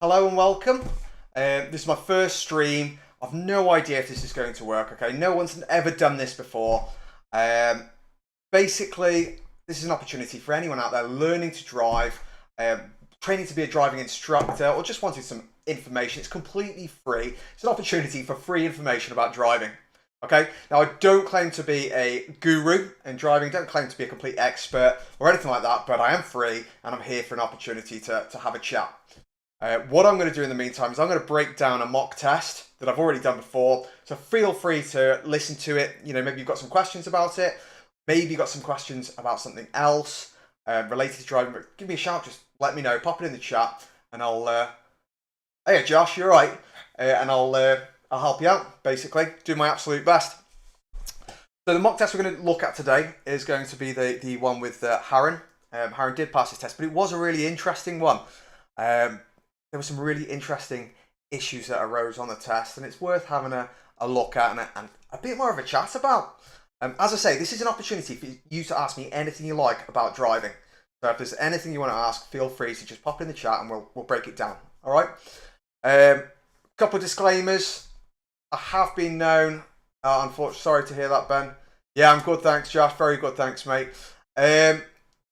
Hello and welcome. This is my first stream. I've no idea if this is going to work. Okay, no one's ever done this before. Basically, this is an opportunity for anyone out there learning to drive, training to be a driving instructor, or just wanting some information. It's completely free. It's an opportunity for free information about driving. Okay, now I don't claim to be a guru in driving, don't claim to be a complete expert or anything like that, but I am free and I'm here for an opportunity to have a chat. What I'm going to do in the meantime is I'm going to break down a mock test that I've already done before. So feel free to listen to it. You know, maybe you've got some questions about it. Maybe you've got some questions about something else related to driving. But give me a shout. Just let me know. Pop it in the chat, and I'll. Hey, Josh, you're right, and I'll help you out. Basically, do my absolute best. So the mock test we're going to look at today is going to be the one with Harren. Harren did pass his test, but it was a really interesting one. There were some really interesting issues that arose on the test, and it's worth having a look at and a bit more of a chat about. As I say, this is an opportunity for you to ask me anything you like about driving. So if there's anything you want to ask, feel free to just pop in the chat and we'll break it down. All right. Couple of disclaimers. I have been known. Unfortunately, sorry to hear that, Ben. Yeah, I'm good, thanks, Josh. Very good, thanks, mate.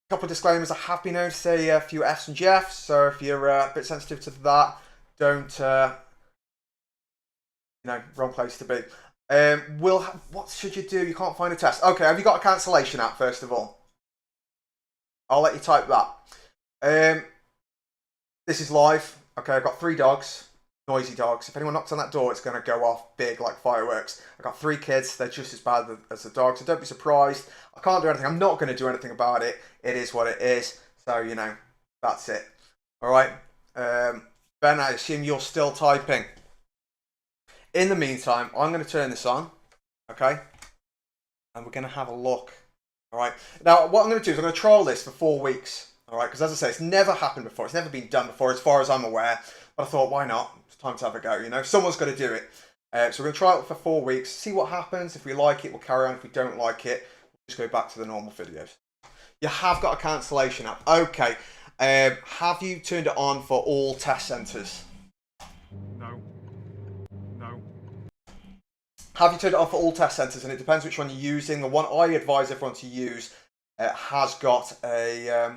Couple of disclaimers. I have been known to say a few F's and Jeffs, so if you're a bit sensitive to that, don't, wrong place to be. What should you do? You can't find a test. Okay, have you got a cancellation app, first of all? I'll let you type that. This is live. Okay, I've got 3 dogs. Noisy dogs. If anyone knocks on that door, it's going to go off big like fireworks. I've got 3 kids. They're just as bad as the dogs, so don't be surprised. I can't do anything. I'm not going to do anything about it. It is what it is. So, that's it. All right. Ben, I assume you're still typing. In the meantime, I'm going to turn this on. Okay. And we're going to have a look. All right. Now, what I'm going to do is I'm going to trial this for 4 weeks. All right. Because as I say, it's never happened before. It's never been done before, as far as I'm aware. But I thought, why not? It's time to have a go, Someone's got to do it. So we're going to try it for 4 weeks, see what happens. If we like it, we'll carry on. If we don't like it, we'll just go back to the normal videos. You have got a cancellation app. Okay. Have you turned it on for all test centres? No. Have you turned it on for all test centres? And it depends which one you're using. The one I advise everyone to use has got a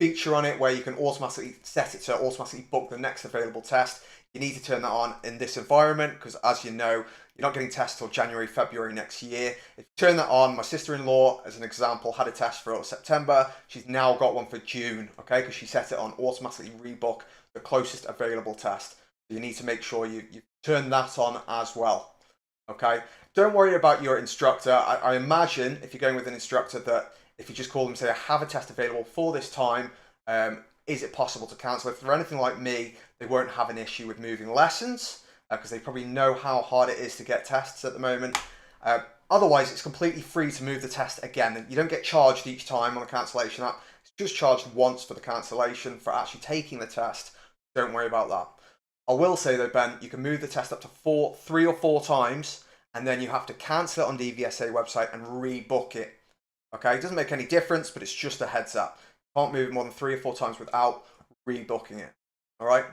feature on it where you can automatically set it to automatically book the next available test. You need to turn that on in this environment because, as you know, you're not getting tests till January, February next year. If you turn that on, my sister-in-law, as an example, had a test for September. She's now got one for June, okay, because she set it on automatically rebook the closest available test. So you need to make sure you turn that on as well, okay? Don't worry about your instructor. I imagine if you're going with an instructor that if you just call them and say, I have a test available for this time, is it possible to cancel? If they're anything like me, they won't have an issue with moving lessons because they probably know how hard it is to get tests at the moment. Otherwise, it's completely free to move the test again. You don't get charged each time on a cancellation app. It's just charged once for the cancellation for actually taking the test. Don't worry about that. I will say though, Ben, you can move the test up to 3 or 4 times, and then you have to cancel it on the EVSA website and rebook it. Okay, it doesn't make any difference, but it's just a heads up. Can't move it more than 3 or 4 times without rebooking it. All right?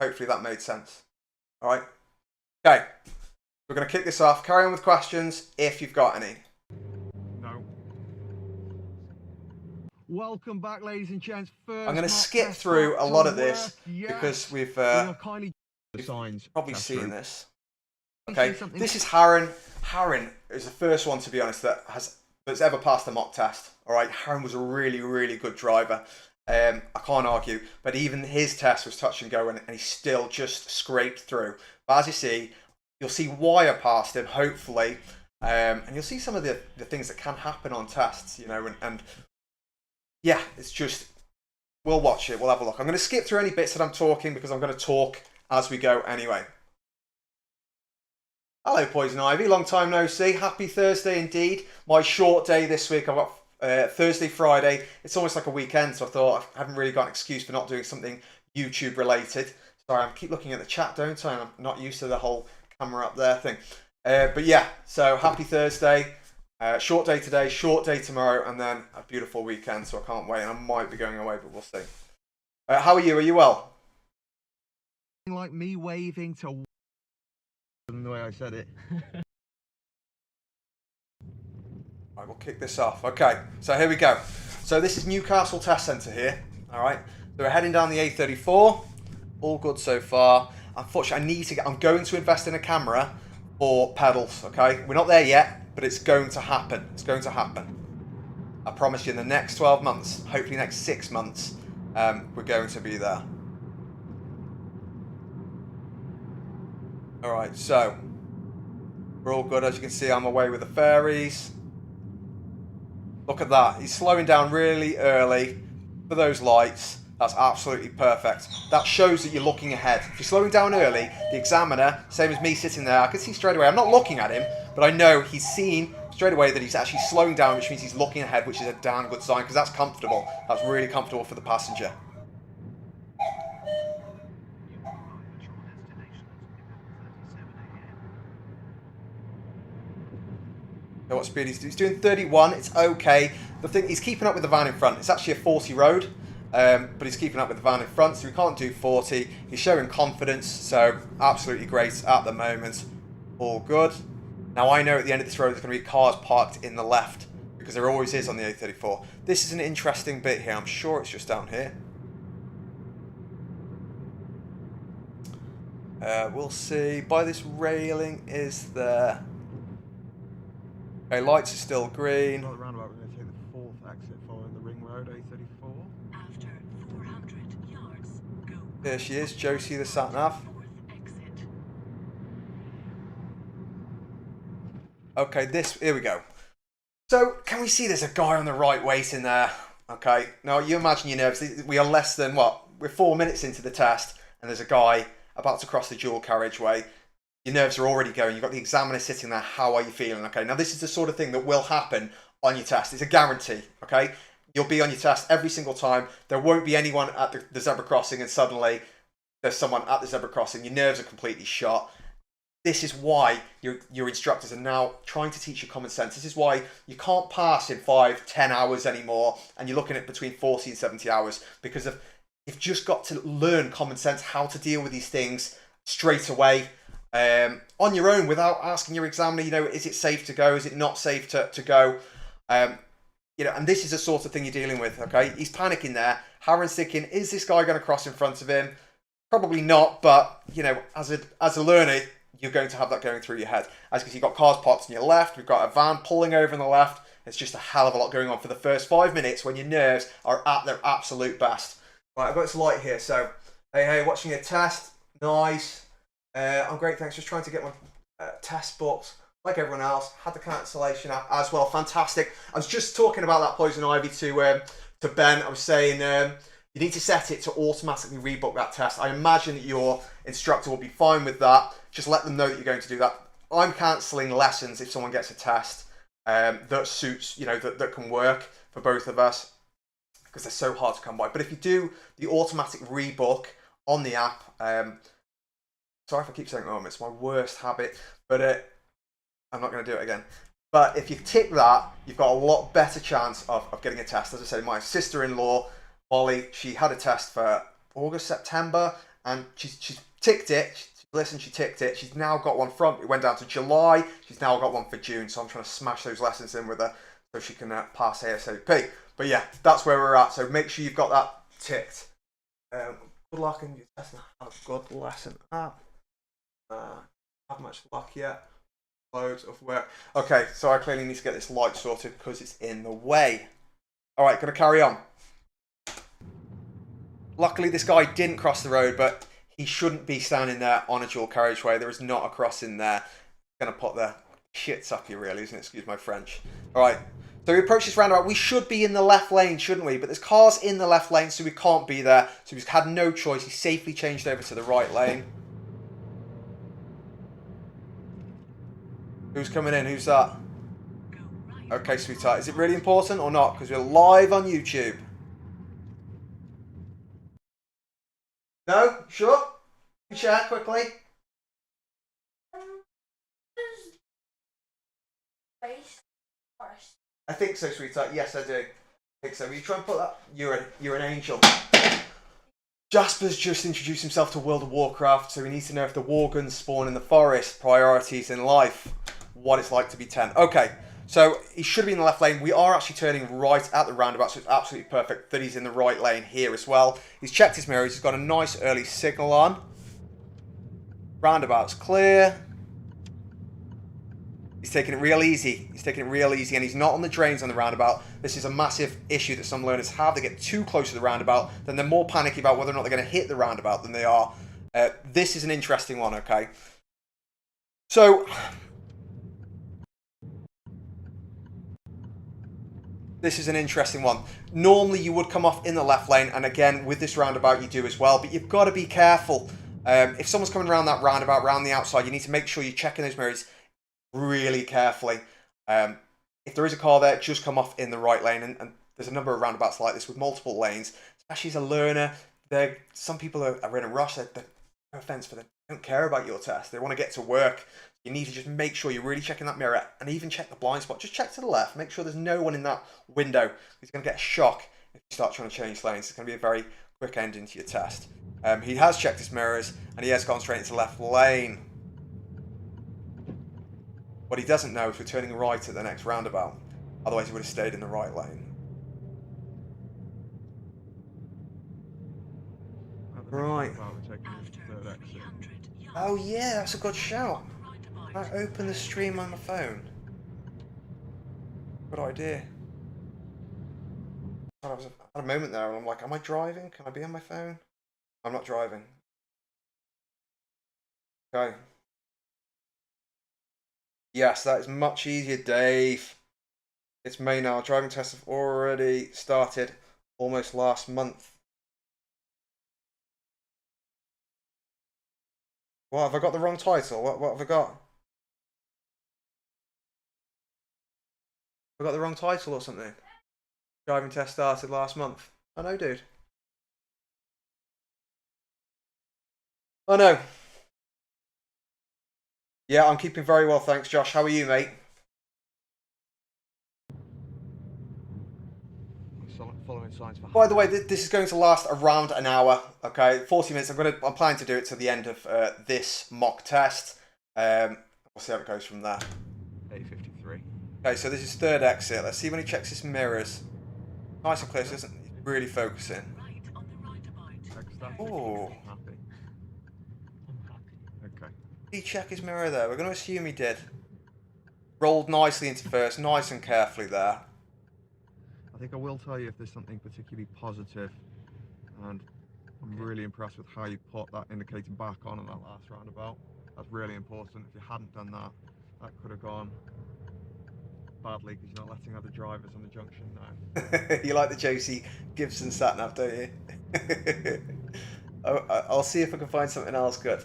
Hopefully that made sense. All right? Okay. We're going to kick this off. Carry on with questions if you've got any. No. Welcome back, ladies and gents. I'm going to skip through a lot of this because we've probably seen this. Okay, this is Harren. Harren is the first one, to be honest, that's ever passed a mock test. All right, Harren was a really, really good driver. I can't argue, but even his test was touch and go, and he still just scraped through. But as you see, you'll see why I passed him, hopefully, and you'll see some of the things that can happen on tests, and yeah, it's just, we'll watch it, we'll have a look. I'm going to skip through any bits that I'm talking because I'm going to talk as we go anyway. Hello, Poison Ivy. Long time no see. Happy Thursday indeed. My short day this week. I've got Thursday, Friday. It's almost like a weekend, so I thought I haven't really got an excuse for not doing something YouTube related. Sorry, I keep looking at the chat, don't I? And I'm not used to the whole camera up there thing. But yeah, so happy Thursday. Short day today, short day tomorrow, and then a beautiful weekend, so I can't wait. And I might be going away, but we'll see. How are you? Are you well? like me waving to the way I said it. Right, we'll kick this off. Okay, so here we go. So this is Newcastle Test Centre here. All right, so we're heading down the A34. All good so far. Unfortunately, I'm going to invest in a camera for pedals. Okay, we're not there yet, but it's going to happen. It's going to happen. I promise you, in the next 12 months, hopefully next 6 months, we're going to be there. All right, so we're all good. As you can see, I'm away with the fairies. Look at that. He's slowing down really early for those lights. That's absolutely perfect. That shows that you're looking ahead. If you're slowing down early, the examiner, same as me sitting there, I can see straight away. I'm not looking at him, but I know he's seen straight away that he's actually slowing down, which means he's looking ahead, which is a damn good sign, because that's comfortable. That's really comfortable for the passenger. So what speed he's doing 31. It's okay. The thing, he's keeping up with the van in front. It's actually a 40 road, but he's keeping up with the van in front, so he can't do 40. He's showing confidence, so absolutely great at the moment. All good. Now I know at the end of this road there's going to be cars parked in the left, because there always is on the A34. This is an interesting bit here. I'm sure it's just down here. We'll see. By this railing is there. Okay, lights are still green. Not the roundabout, we're going to take the 4th exit following the ring road, A34. After 400 yards, go. There she is, Josie the sat nav. 4th exit. Okay, here we go. So, can we see there's a guy on the right waiting there? Okay, now you imagine your nerves. We are less than, we're 4 minutes into the test, and there's a guy about to cross the dual carriageway. Your nerves are already going. You've got the examiner sitting there. How are you feeling? Okay, now this is the sort of thing that will happen on your test. It's a guarantee, okay? You'll be on your test every single time. There won't be anyone at the zebra crossing and suddenly there's someone at the zebra crossing. Your nerves are completely shot. This is why your instructors are now trying to teach you common sense. This is why you can't pass in 5-10 hours anymore, and you're looking at between 40 and 70 hours, because you've just got to learn common sense, how to deal with these things straight away. On your own, without asking your examiner, is it safe to go? Is it not safe to go? And this is the sort of thing you're dealing with, okay? He's panicking there. Harron's thinking, is this guy going to cross in front of him? Probably not, but, as a learner, you're going to have that going through your head. As you can see, you've got cars parked on your left. We've got a van pulling over on the left. It's just a hell of a lot going on for the first 5 minutes when your nerves are at their absolute best. Right, I've got this light here, so, hey, watching a test. Nice. I'm great, thanks. Just trying to get my test booked like everyone else. Had the cancellation app as well. Fantastic. I was just talking about that poison ivy to Ben. I was saying you need to set it to automatically rebook that test. I imagine that your instructor will be fine with that. Just let them know that you're going to do that. I'm cancelling lessons if someone gets a test that suits, that can work for both of us, because they're so hard to come by. But if you do the automatic rebook on the app, sorry if I keep saying it's my worst habit, but I'm not going to do it again. But if you tick that, you've got a lot better chance of getting a test. As I said, my sister-in-law, Molly, she had a test for August, September, and she's ticked it. She ticked it. She's now got one it went down to July. She's now got one for June, so I'm trying to smash those lessons in with her so she can pass ASAP. But yeah, that's where we're at. So make sure you've got that ticked. Good luck in your test. Have a good lesson app. Have much luck yet. Loads of work. Okay, so I clearly need to get this light sorted because it's in the way. Alright, gonna carry on. Luckily this guy didn't cross the road, but he shouldn't be standing there on a dual carriageway. There is not a crossing there. Gonna put the shits up here really, isn't it? Excuse my French. Alright, so we approach this roundabout. We should be in the left lane, shouldn't we? But there's cars in the left lane, so we can't be there. So he's had no choice. He safely changed over to the right lane. Who's coming in? Who's that? Okay, sweetheart. Is it really important or not? Because we're live on YouTube. No? Sure? Can you share quickly? I think so, sweetheart. Yes, I do. I think so. Will you try and put that? You're an angel. Jasper's just introduced himself to World of Warcraft, so he needs to know if the Worgens spawn in the forest, priorities in life, what it's like to be 10. Okay, so he should be in the left lane. We are actually turning right at the roundabout, so it's absolutely perfect that he's in the right lane here as well. He's checked his mirrors, he's got a nice early signal on. Roundabout's clear. He's taking it real easy. He's taking it real easy, and he's not on the drains on the roundabout. This is a massive issue that some learners have. They get too close to the roundabout, then they're more panicky about whether or not they're going to hit the roundabout than they are. This is an interesting one, okay? So, this is an interesting one. Normally, you would come off in the left lane, and again, with this roundabout, you do as well, but you've got to be careful. If someone's coming around that roundabout, around the outside, you need to make sure you're checking those mirrors really carefully. If there is a car there, just come off in the right lane, and there's a number of roundabouts like this with multiple lanes, especially as a learner. Some people are in a rush. No offense for them, they don't care about your test. They want to get to work. You need to just make sure you're really checking that mirror, and even check the blind spot. Just check to the left. Make sure there's no one in that window. He's going to get a shock if you start trying to change lanes. It's going to be a very quick ending to your test. He has checked his mirrors, and he has gone straight into the left lane. What he doesn't know is we're turning right at the next roundabout. Otherwise, he would have stayed in the right lane. Right. Oh yeah, that's a good shout. I open the stream on my phone. Good idea. I had a moment there, and I'm like, am I driving? Can I be on my phone? I'm not driving. Okay. Yes, that is much easier, Dave. It's May now. Driving tests have already started almost last month. What, have I got the wrong title? What have I got? Have I got the wrong title or something? Driving test started last month. I know, dude. I know. Yeah, I'm keeping very well, thanks, Josh. How are you, mate? Following signs for. By the way, this is going to last around an hour. Okay, 40 minutes. I'm planning to do it to the end of this mock test. We'll see how it goes from there. 8:53. Okay, so this is third exit. Let's see when he checks his mirrors. Nice and close, isn't he? Really focusing. Oh. Okay. Did he check his mirror there? We're going to assume he did. Rolled nicely into first, nice and carefully there. I think I will tell you if there's something particularly positive, and I'm really impressed with how you put that indicator back on in that last roundabout. That's really important. If you hadn't done that, that could have gone badly because you're not letting other drivers on the junction now. You like the Josie Gibson sat nav, don't you? I'll see if I can find something else good.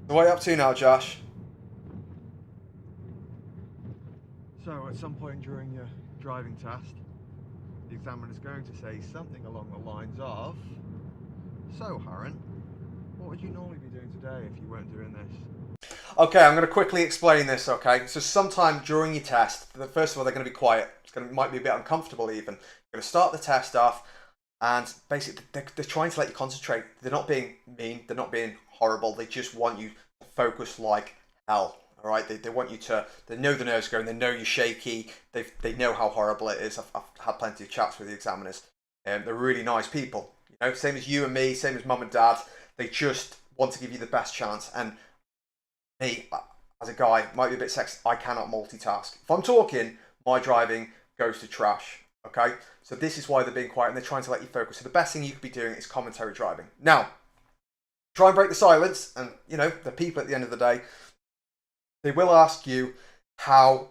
So what are you up to now, Josh? So at some point during your driving test, the examiner is going to say something along the lines of, "So, Harren, what would you normally be doing today if you weren't doing this?" Okay, I'm going to quickly explain this, okay? So sometime during your test, first of all, they're going to be quiet. Might be a bit uncomfortable even. You're going to start the test off, and basically they're trying to let you concentrate. They're not being mean. They're not being horrible. They just want you to focus like hell, all right? They want you to, they know the nerves going. They know you're shaky. They know how horrible it is. I've had plenty of chats with the examiners. They're really nice people. You know, same as you and me, same as mum and dad. They just want to give you the best chance. And me, as a guy, might be a bit sexist. I cannot multitask. If I'm talking, my driving goes to trash. Okay, so this is why they're being quiet and they're trying to let you focus. So the best thing you could be doing is commentary driving. Now, try and break the silence, and you know the people at the end of the day, they will ask you how.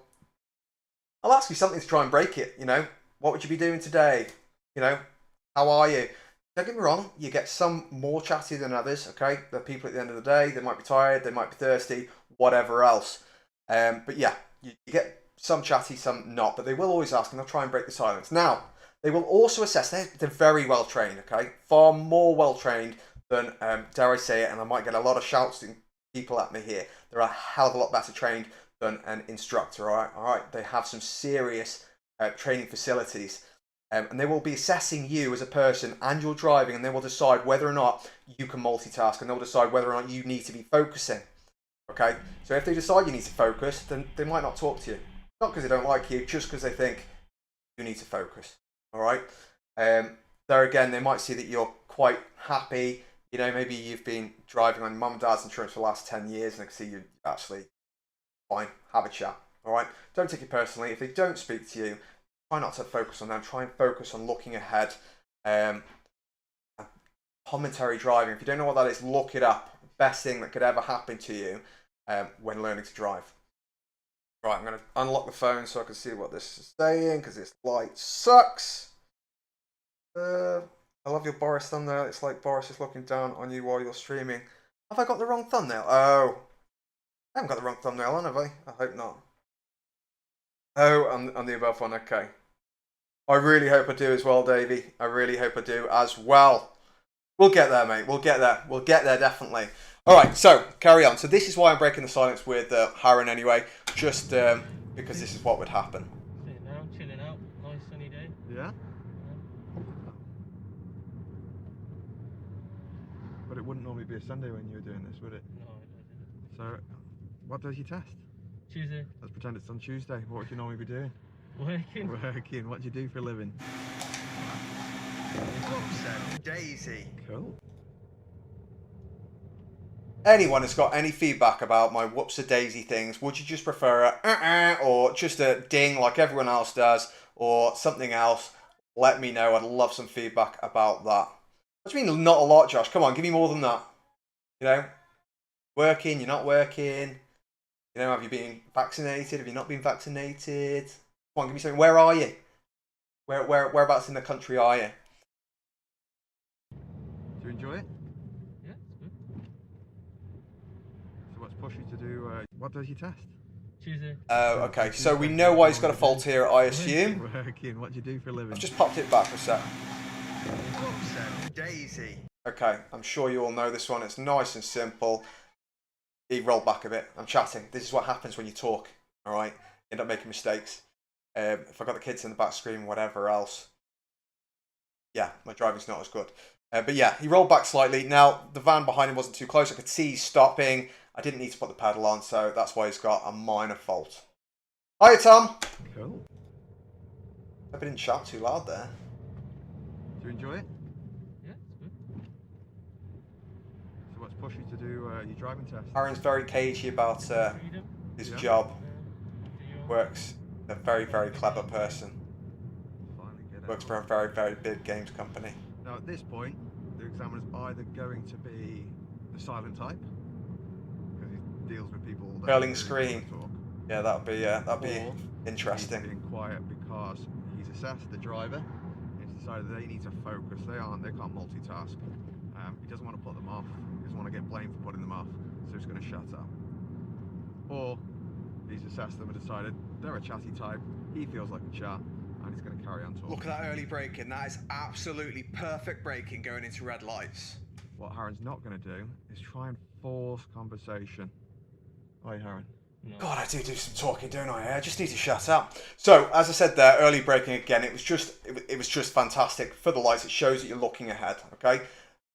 I'll ask you something to try and break it. You know, what would you be doing today? You know, how are you? Don't get me wrong, you get some more chatty than others. Okay, the people at the end of the day, they might be tired, they might be thirsty, whatever else. But yeah, you get some chatty, some not, but they will always ask and they'll try and break the silence. Now, they will also assess, they're very well trained, okay? Far more well trained than, dare I say it, and I might get a lot of shouts to people at me here. They're a hell of a lot better trained than an instructor, all right? They have some serious training facilities. And they will be assessing you as a person and your driving, and they will decide whether or not you can multitask, and they'll decide whether or not you need to be focusing. Okay? So if they decide you need to focus, then they might not talk to you. Not because they don't like you, just because they think you need to focus. Alright? There again, they might see that you're quite happy. You know, maybe you've been driving on mum and dad's insurance for the last 10 years, and they can see you actually fine. Have a chat. Alright? Don't take it personally. If they don't speak to you, try not to focus on them. Try and focus on looking ahead. Commentary driving. If you don't know what that is, look it up. Best thing that could ever happen to you when learning to drive. Right, I'm going to unlock the phone so I can see what this is saying because this light sucks. I love your Boris thumbnail. It's like Boris is looking down on you while you're streaming. Have I got the wrong thumbnail? Oh. I haven't got the wrong thumbnail on, have I? I hope not. Oh, on the above one, okay. I really hope I do as well, Davey. I really hope I do as well. We'll get there, mate. We'll get there. We'll get there, definitely. All right, so carry on. So this is why I'm breaking the silence with Harren anyway, just because this is what would happen. Sitting down, chilling out, nice sunny day. Yeah? But it wouldn't normally be a Sunday when you were doing this, would it? No, it So, what does your test? doesn't. Tuesday, Let's pretend it's on Tuesday. What would you normally be doing? working. Working. What do you do for a living? Daisy. Cool. Anyone has got any feedback about my whoops-a-daisy things, would you just prefer a or just a ding like everyone else does, or something else? Let me know. I'd love some feedback about that. What do you mean not a lot, Josh? Come on, give me more than that. You know? Working, you're not working. You know, have you been vaccinated? Have you not been vaccinated? Come on, give me something. Where are you? Whereabouts in the country are you? Do you enjoy it? Yeah, it's good. So what's pushed you to do, what does your test? Tuesday. Oh, okay. So we know why he's got a fault here, I assume. Working. What do you do for a living? I've just popped it back for a sec. Daisy. Okay, I'm sure you all know this one. It's nice and simple. He rolled back a bit. I'm chatting. This is what happens when you talk, all right? You end up making mistakes. If I got the kids in the back screen, whatever else, yeah, my driving's not as good. But yeah, he rolled back slightly. Now, the van behind him wasn't too close. I could see he's stopping. I didn't need to put the pedal on, so that's why he's got a minor fault. Hiya, Tom. Cool. I didn't shout too loud there. Do you enjoy it? Yeah, it's good. So what's pushed you to do your driving test? Aaron's very cagey about Freedom. his Yeah. job. Do your Works a very, very clever person. Finally get Works out. for a very, very big games company. Now at this point, the examiner's either going to be the silent type, because he deals with people all day. Curling really screen. don't talk, Yeah, that'd be or interesting. he's being quiet because he's assessed the driver. He's decided they need to focus. They can't multitask. He doesn't want to put them off. He doesn't want to get blamed for putting them off. So he's going to shut up. Or he's assessed them and decided they're a chatty type. He feels like a chat, and he's going to carry on talking. Look at that early braking. That is absolutely perfect braking going into red lights. What Harren's not going to do is try and force conversation. Hi, Harren. No. God, I do some talking, don't I? I just need to shut up. So, as I said there, early braking again. It was just fantastic for the lights. It shows that you're looking ahead. Okay,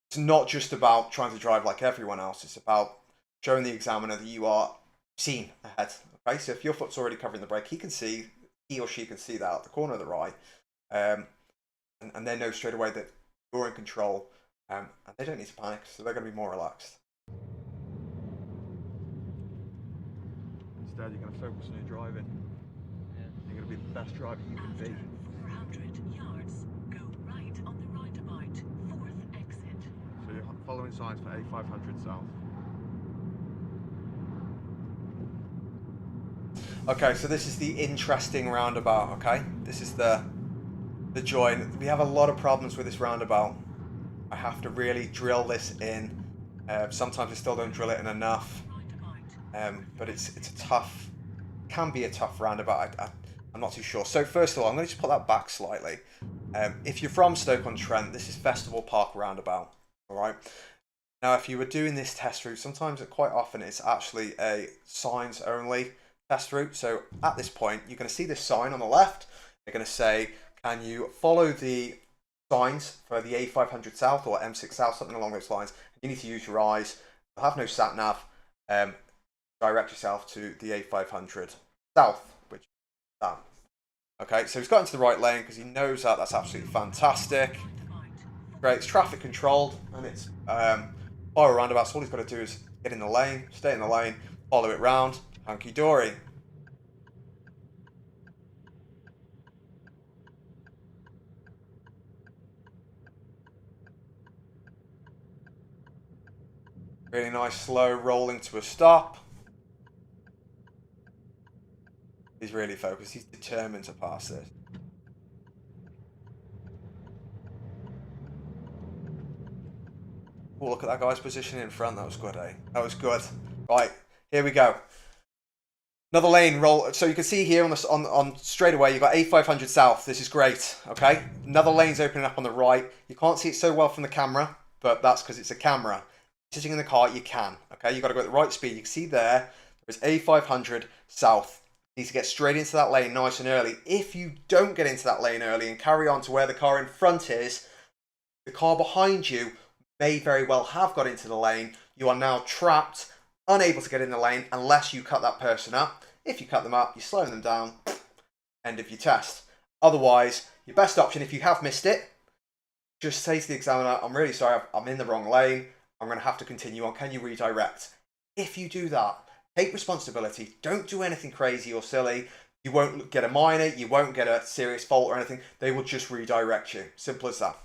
it's not just about trying to drive like everyone else. It's about showing the examiner that you are seen ahead. Okay, so if your foot's already covering the brake, he or she can see that out the corner of the eye, and they know straight away that you're in control, and they don't need to panic, so they're going to be more relaxed. Instead, you're going to focus on your driving. Yeah. You're going to be the best driver you can After be. 400 yards, go right on the roundabout, 4th exit. So you're following signs for A500 south. Okay, so this is the interesting roundabout, okay? This is the join. We have a lot of problems with this roundabout. I have to really drill this in. Sometimes I still don't drill it in enough. Roundabout. But it's a tough can be a tough roundabout. I'm not too sure. So first of all, I'm going to just put that back slightly. If you're from Stoke-on-Trent, this is Festival Park Roundabout. All right. Now, if you were doing this test route, sometimes quite often it's actually a signs only test route. So at this point, you're going to see this sign on the left. They're going to say, can you follow the signs for the A500 South or M6 South, something along those lines. You need to use your eyes. You'll have no sat nav. Direct yourself to the A500 South, which is that. Okay, so he's got into the right lane because he knows that. That's absolutely fantastic. Great, it's traffic controlled and it's fire roundabout. So all he's got to do is get in the lane, stay in the lane, follow it round, hunky dory. Really nice, slow rolling to a stop. He's really focused. He's determined to pass this. Oh, look at that guy's position in front. That was good, eh? That was good. Right, here we go. Another lane roll. So you can see here on straight away, you've got A500 South. This is great, okay? Another lane's opening up on the right. You can't see it so well from the camera, but that's because it's a camera. Sitting in the car, you can, okay? You've got to go at the right speed. You can see there's A500 South. You need to get straight into that lane nice and early. If you don't get into that lane early and carry on to where the car in front is, the car behind you may very well have got into the lane. You are now trapped, unable to get in the lane unless you cut that person up. If you cut them up, you're slowing them down. End of your test. Otherwise, your best option, if you have missed it, just say to the examiner, I'm really sorry, I'm in the wrong lane. I'm going to have to continue on. Can you redirect? If you do that, take responsibility. Don't do anything crazy or silly. You won't get a minor. You won't get a serious fault or anything. They will just redirect you. Simple as that.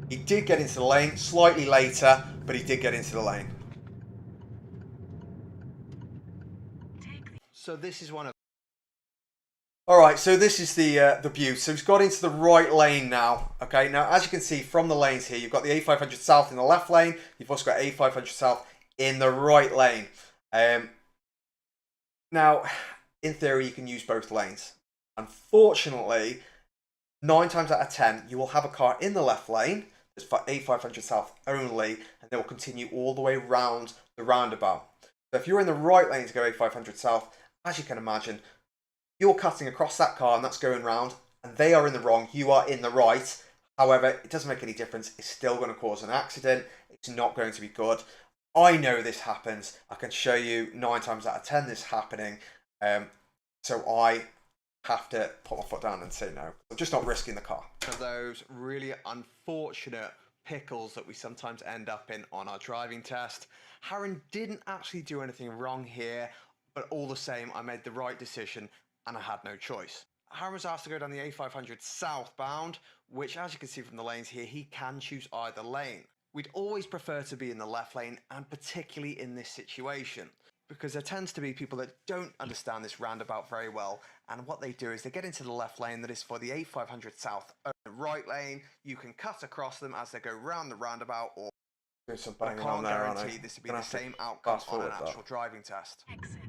He did get into the lane slightly later, but he did get into the lane. So this is one of... Alright, so this is the beauty. So he's got into the right lane now. Okay, now as you can see from the lanes here, you've got the A500 South in the left lane. You've also got A500 South in the right lane. Now, in theory, you can use both lanes. Unfortunately, 9 times out of 10, you will have a car in the left lane that's for A500 South only, and they will continue all the way round the roundabout. So if you're in the right lane to go A500 South, as you can imagine, you're cutting across that car and that's going round, and they are in the wrong, you are in the right. However, it doesn't make any difference. It's still going to cause an accident. It's not going to be good. I know this happens. I can show you 9 times out of 10 this happening. So I have to put my foot down and say no. I'm just not risking the car. One of those really unfortunate pickles that we sometimes end up in on our driving test. Harren didn't actually do anything wrong here, but all the same, I made the right decision and I had no choice. Harren was asked to go down the A500 southbound, which as you can see from the lanes here, he can choose either lane. We'd always prefer to be in the left lane, and particularly in this situation, because there tends to be people that don't understand this roundabout very well, and what they do is they get into the left lane that is for the A500 South. In the right lane, you can cut across them as they go round the roundabout, or I can't guarantee this will be the same outcome on an actual driving test. Exit.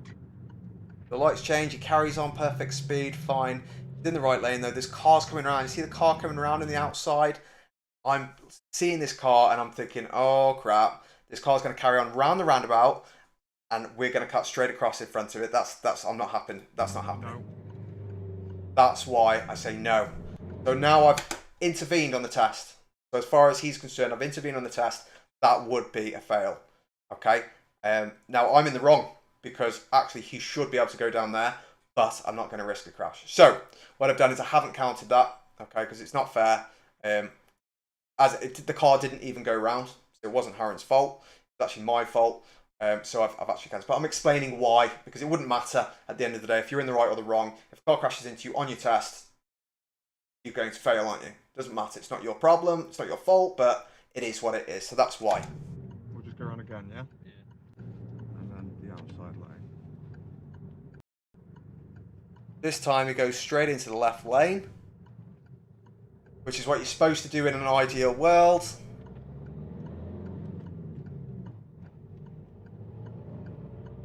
The lights change, it carries on perfect speed, fine. It's in the right lane though, there's cars coming around. You see the car coming around on the outside? I'm seeing this car and I'm thinking, oh crap, this car's going to carry on round the roundabout and we're going to cut straight across in front of it. I'm not happening. That's not happening. No. That's why I say no. So now I've intervened on the test. So as far as he's concerned, I've intervened on the test. That would be a fail. Okay. Now I'm in the wrong, because actually he should be able to go down there, but I'm not going to risk a crash. So what I've done is I haven't counted that, okay, because it's not fair. The car didn't even go round, so it wasn't Harren's fault. It's actually my fault. So I've actually counted. But I'm explaining why, because it wouldn't matter at the end of the day if you're in the right or the wrong. If a car crashes into you on your test, you're going to fail, aren't you? Doesn't matter. It's not your problem. It's not your fault, but it is what it is. So that's why. We'll just go around again, yeah? Yeah. And then the outside lane. This time he goes straight into the left lane, which is what you're supposed to do in an ideal world.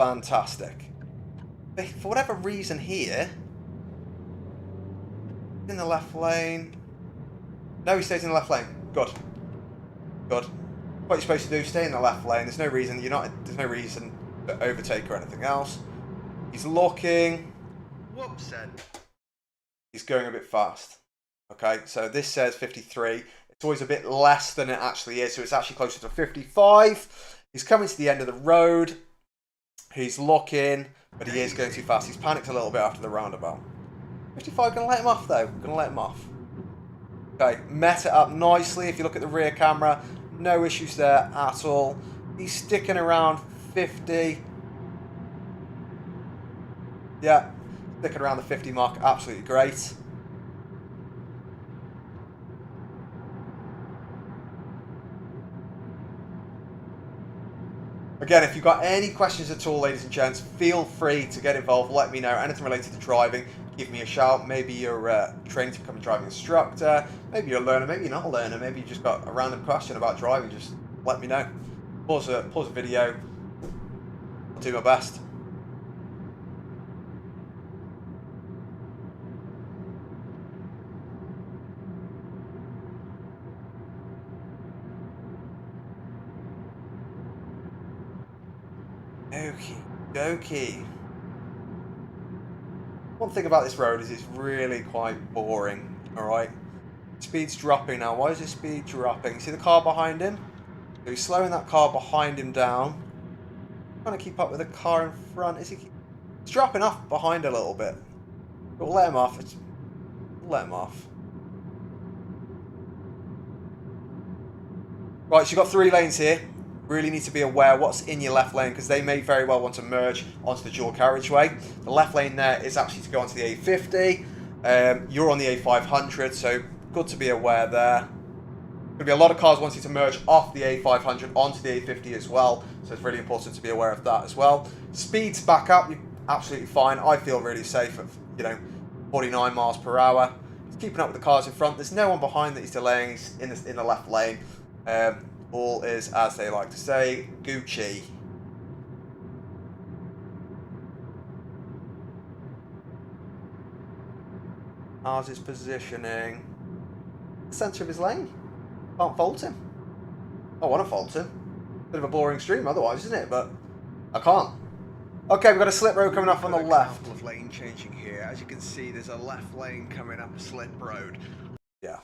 Fantastic. But for whatever reason here, in the left lane. No, he stays in the left lane. Good. Good. What you're supposed to do, stay in the left lane. There's no reason there's no reason to overtake or anything else. He's looking. Whoops. He's going a bit fast. Okay, so this says 53. It's always a bit less than it actually is, so it's actually closer to 55. He's coming to the end of the road. He's looking, but he is going too fast. He's panicked a little bit after the roundabout. 55, going to let him off though. Going to let him off. Okay, met it up nicely. If you look at the rear camera, no issues there at all. He's sticking around 50. Yeah, sticking around the 50 mark. Absolutely great. Again, if you've got any questions at all, ladies and gents, feel free to get involved. Let me know. Anything related to driving, give me a shout. Maybe you're training to become a driving instructor. Maybe you're a learner. Maybe you're not a learner. Maybe you just got a random question about driving. Just let me know. Pause a video. I'll do my best. Okie dokie. One thing about this road is it's really quite boring, alright? Speed's dropping now. Why is his speed dropping? See the car behind him? So he's slowing that car behind him down. Trying to keep up with the car in front. He's dropping off behind a little bit. But we'll let him off. We'll let him off. Right, so you've got 3 lanes here. Really need to be aware what's in your left lane because they may very well want to merge onto the dual carriageway. The left lane there is actually to go onto the A50. You're on the A500, so good to be aware there. Going to be a lot of cars wanting to merge off the A500 onto the A50 as well, so it's really important to be aware of that as well. Speeds back up, you're absolutely fine. I feel really safe at 49 miles per hour. He's keeping up with the cars in front. There's no one behind that he's delaying. He's in the left lane. All is, as they like to say, Gucci. How's his positioning? The centre of his lane. Can't fault him. I want to fault him. Bit of a boring stream otherwise, isn't it? But I can't. Okay, we've got a slip road coming up on the left. Couple of lane changing here. As you can see, there's a left lane coming up a slip road. Yeah.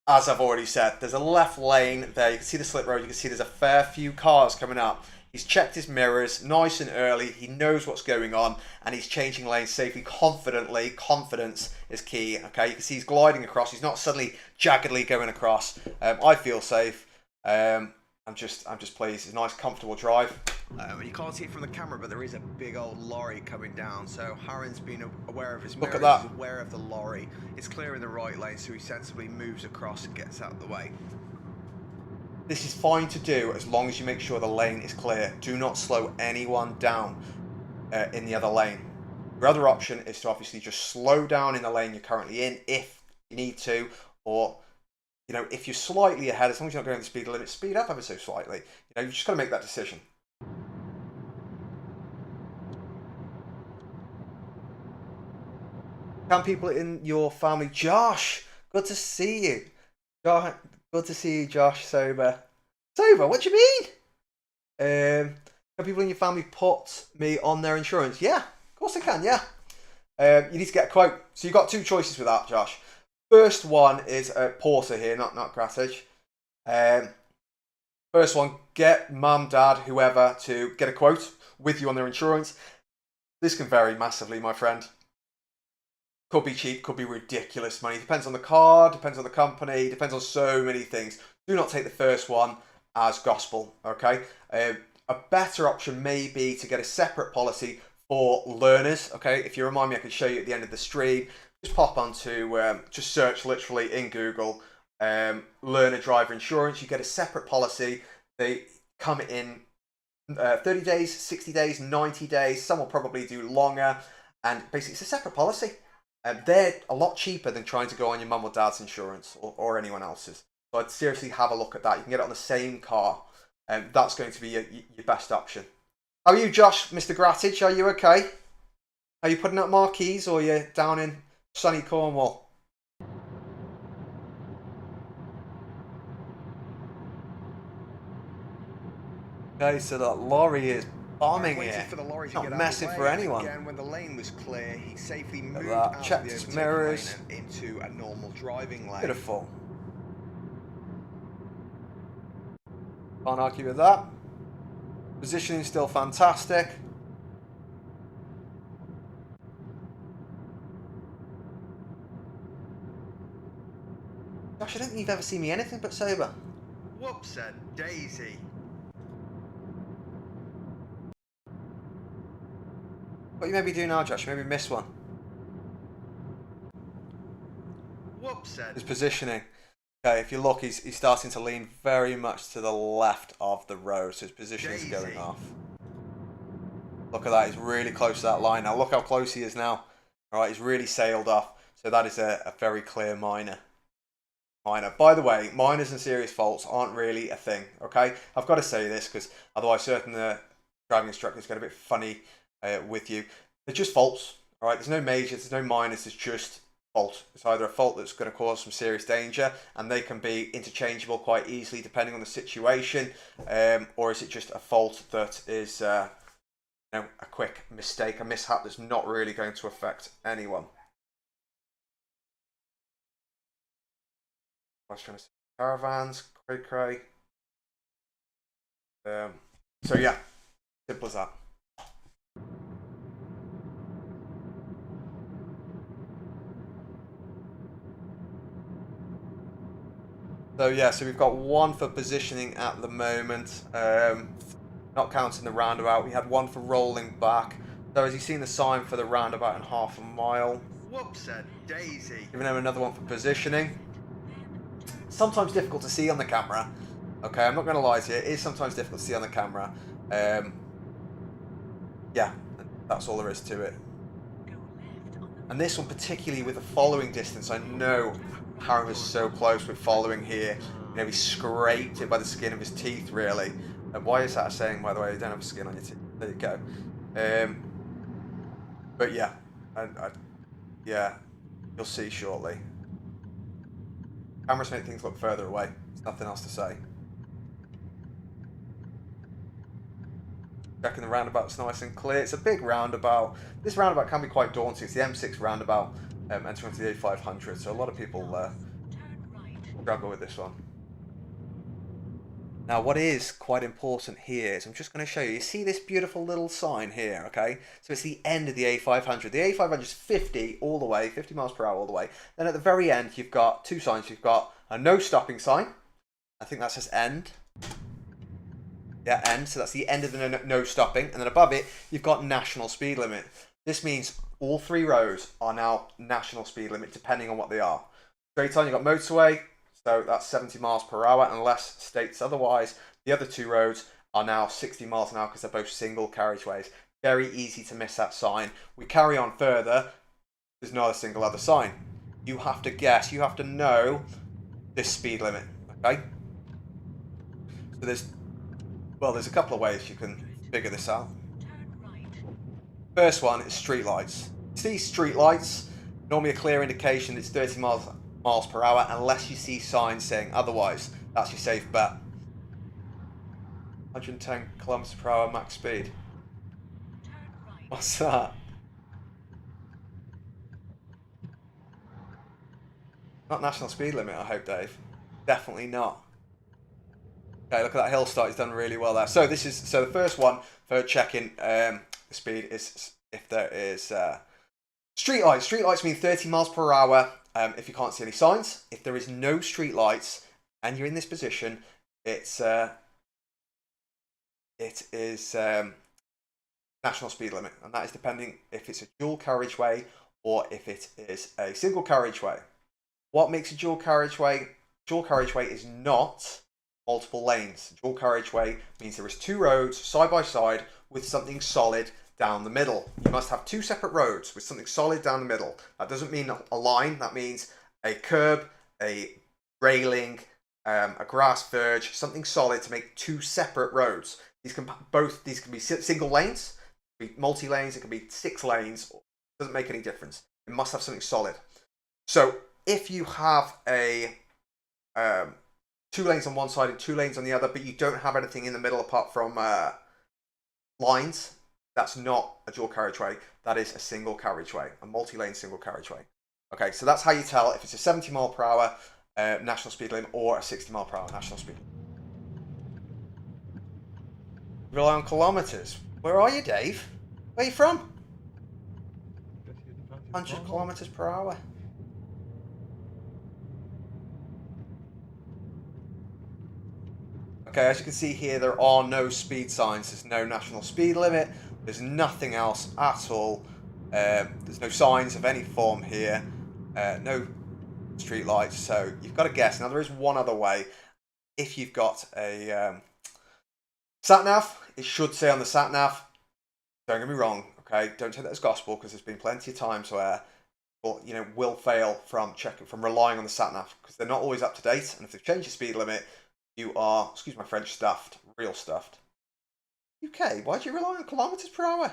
As I've already said, there's a left lane there. You can see the slip road. You can see there's a fair few cars coming up. He's checked his mirrors nice and early. He knows what's going on, and he's changing lanes safely, confidently. Confidence is key. Okay, you can see he's gliding across. He's not suddenly jaggedly going across. I feel safe. I'm just pleased. It's a nice, comfortable drive. You can't see it from the camera, but there is a big old lorry coming down. So Harron's been aware of his mirrors. Look at that. He's aware of the lorry. It's clear in the right lane, so he sensibly moves across and gets out of the way. This is fine to do as long as you make sure the lane is clear. Do not slow anyone down in the other lane. Your other option is to obviously just slow down in the lane you're currently in if you need to, or if you're slightly ahead, as long as you're not going the speed limit, speed up ever so slightly. You've just got to make that decision. Can people in your family, Josh? Good to see you. Good to see you, Josh. Sober. What do you mean? Can people in your family put me on their insurance? Yeah, of course they can. Yeah. You need to get a quote. So you've got 2 choices with that, Josh. First one is Porter here, not Grassage. First one, get mum, dad, whoever to get a quote with you on their insurance. This can vary massively, my friend. Could be cheap, could be ridiculous money. Depends on the car, depends on the company, depends on so many things. Do not take the first one as gospel, okay? A better option may be to get a separate policy for learners, okay? If you remind me, I can show you at the end of the stream. Just pop onto, just search literally in Google, learner driver insurance. You get a separate policy. They come in 30 days, 60 days, 90 days. Some will probably do longer. And basically, it's a separate policy. They're a lot cheaper than trying to go on your mum or dad's insurance or anyone else's. So I'd seriously have a look at that. You can get it on the same car. And that's going to be your best option. How are you, Josh, Mr. Grattage? Are you okay? Are you putting up marquees or are you down in sunny Cornwall? Okay, so that lorry is bombing Waited here. for the lorry to Not get out messing of the for way, and anyone. again, when the lane was clear, he safely moved that. out Checked of the his overtaking mirrors. lane and into a normal driving lane. Beautiful. Can't argue with that. Positioning still fantastic. Gosh, I don't think you've ever seen me anything but sober. Whoops a daisy. What you maybe do now, Josh? Maybe miss one. Whoops a His positioning. Okay, if you look, he's starting to lean very much to the left of the road, so his position is going Daisy. off. Look at that, he's really close to that line now. Look how close he is now. Alright, he's really sailed off. So that is a very clear minor. By the way, minors and serious faults aren't really a thing, okay? I've got to say this because otherwise certain driving instructors get a bit funny with you. They're just faults, alright? There's no majors, there's no minors, it's just fault. It's either a fault that's going to cause some serious danger and they can be interchangeable quite easily depending on the situation, or is it just a fault that is a quick mistake, a mishap that's not really going to affect anyone. I was trying to say caravans, cray. So yeah, simple as that. So yeah, so we've got one for positioning at the moment. Not counting the roundabout. We had one for rolling back. So as you've seen the sign for the roundabout in half a mile. Whoops a daisy. Giving him another one for positioning. Sometimes difficult to see on the camera. Okay, I'm not going to lie to you. It is sometimes difficult to see on the camera. Yeah, that's all there is to it. And this one, particularly with the following distance, I know Harry was so close with following here. You know, he scraped it by the skin of his teeth, really. And why is that a saying, by the way? You don't have skin on your teeth. There you go. But yeah, yeah, you'll see shortly. Cameras make things look further away. There's nothing else to say. Checking the roundabout's nice and clear. It's a big roundabout. This roundabout can be quite daunting. It's the M6 roundabout entering into the A500, so a lot of people struggle with this one. Now, what is quite important here is I'm just going to show you. You see this beautiful little sign here, okay? So it's the end of the A500. The A500 is 50 all the way, 50 miles per hour all the way. Then at the very end, you've got two signs. You've got a no stopping sign. I think that says end. Yeah, end. So that's the end of the no stopping. And then above it, you've got national speed limit. This means all three roads are now national speed limit, depending on what they are. Straight on, you've got motorway. So that's 70 miles per hour unless states otherwise. The other two roads are now 60 miles an hour because they're both single carriageways. Very easy to miss that sign. We carry on further. There's not a single other sign. You have to guess. You have to know this speed limit. Okay? So there's a couple of ways you can figure this out. First one is street lights. See street lights, normally a clear indication it's 30 miles per hour unless you see signs saying otherwise. That's your safe bet. 110 kilometers per hour max speed. What's that? Not national speed limit, I hope, Dave. Definitely not. Okay, look at that hill start. He's done really well there. So the first one for checking the speed is if there is street lights. Street lights mean 30 miles per hour. If you can't see any signs. If there is no street lights and you're in this position, it is national speed limit, and that is depending if it's a dual carriageway or if it is a single carriageway. What makes a dual carriageway? Dual carriageway is not multiple lanes. Dual carriageway means there is two roads side by side with something solid down the middle. You must have two separate roads with something solid down the middle. That doesn't mean a line. That means a curb, a railing, a grass verge, something solid to make two separate roads. These can be single lanes, be multi lanes, it can be 6 lanes. It doesn't make any difference. It must have something solid. So if you have a 2 lanes on one side and 2 lanes on the other, but you don't have anything in the middle apart from lines, that's not a dual carriageway. That is a single carriageway, a multi-lane single carriageway. Okay, so that's how you tell if it's a 70 mile per hour national speed limit or a 60 mile per hour national speed limit. Rely on kilometres. Where are you, Dave? Where are you from? 100 kilometres per hour. Okay, as you can see here, there are no speed signs. There's no national speed limit. There's nothing else at all. There's no signs of any form here. No street lights. So you've got to guess. Now, there is one other way. If you've got a sat-nav, it should say on the sat-nav. Don't get me wrong, okay? Don't take that as gospel, because there's been plenty of times where people, will fail from relying on the sat-nav, because they're not always up to date. And if they've changed the speed limit, you are, excuse my French, stuffed. Real stuffed. UK, why do you rely on kilometres per hour?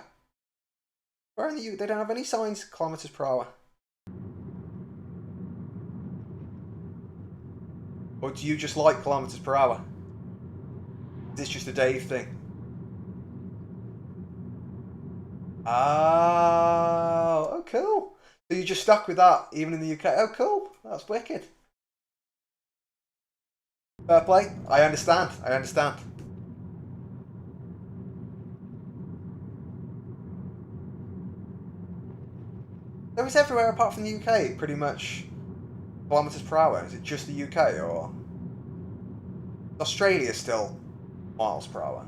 Where in the UK, they don't have any signs kilometres per hour. Or do you just like kilometres per hour? Is this just a Dave thing? Oh, cool. So you're just stuck with that, even in the UK. Oh, cool. That's wicked. Fair play. I understand. So it's everywhere apart from the UK, pretty much kilometres per hour. Is it just the UK, or Australia still miles per hour?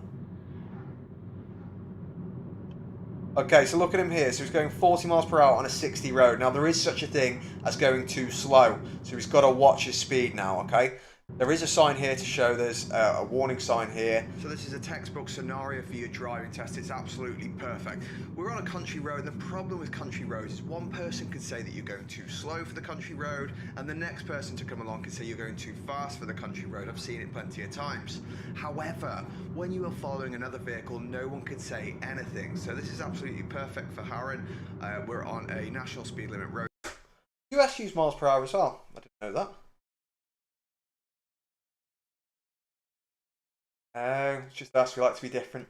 Okay, so look at him here. So he's going 40 miles per hour on a 60 road. Now, there is such a thing as going too slow. So he's got to watch his speed now, okay? There is a sign here to show there's a warning sign here. So this is a textbook scenario for your driving test. It's absolutely perfect. We're on a country road, and the problem with country roads is one person could say that you're going too slow for the country road, and the next person to come along could say you're going too fast for the country road. I've seen it plenty of times. However, when you are following another vehicle, no one can say anything. So this is absolutely perfect for Harren. We're on a national speed limit road. US use miles per hour as well. I didn't know that. Just us, we like to be different.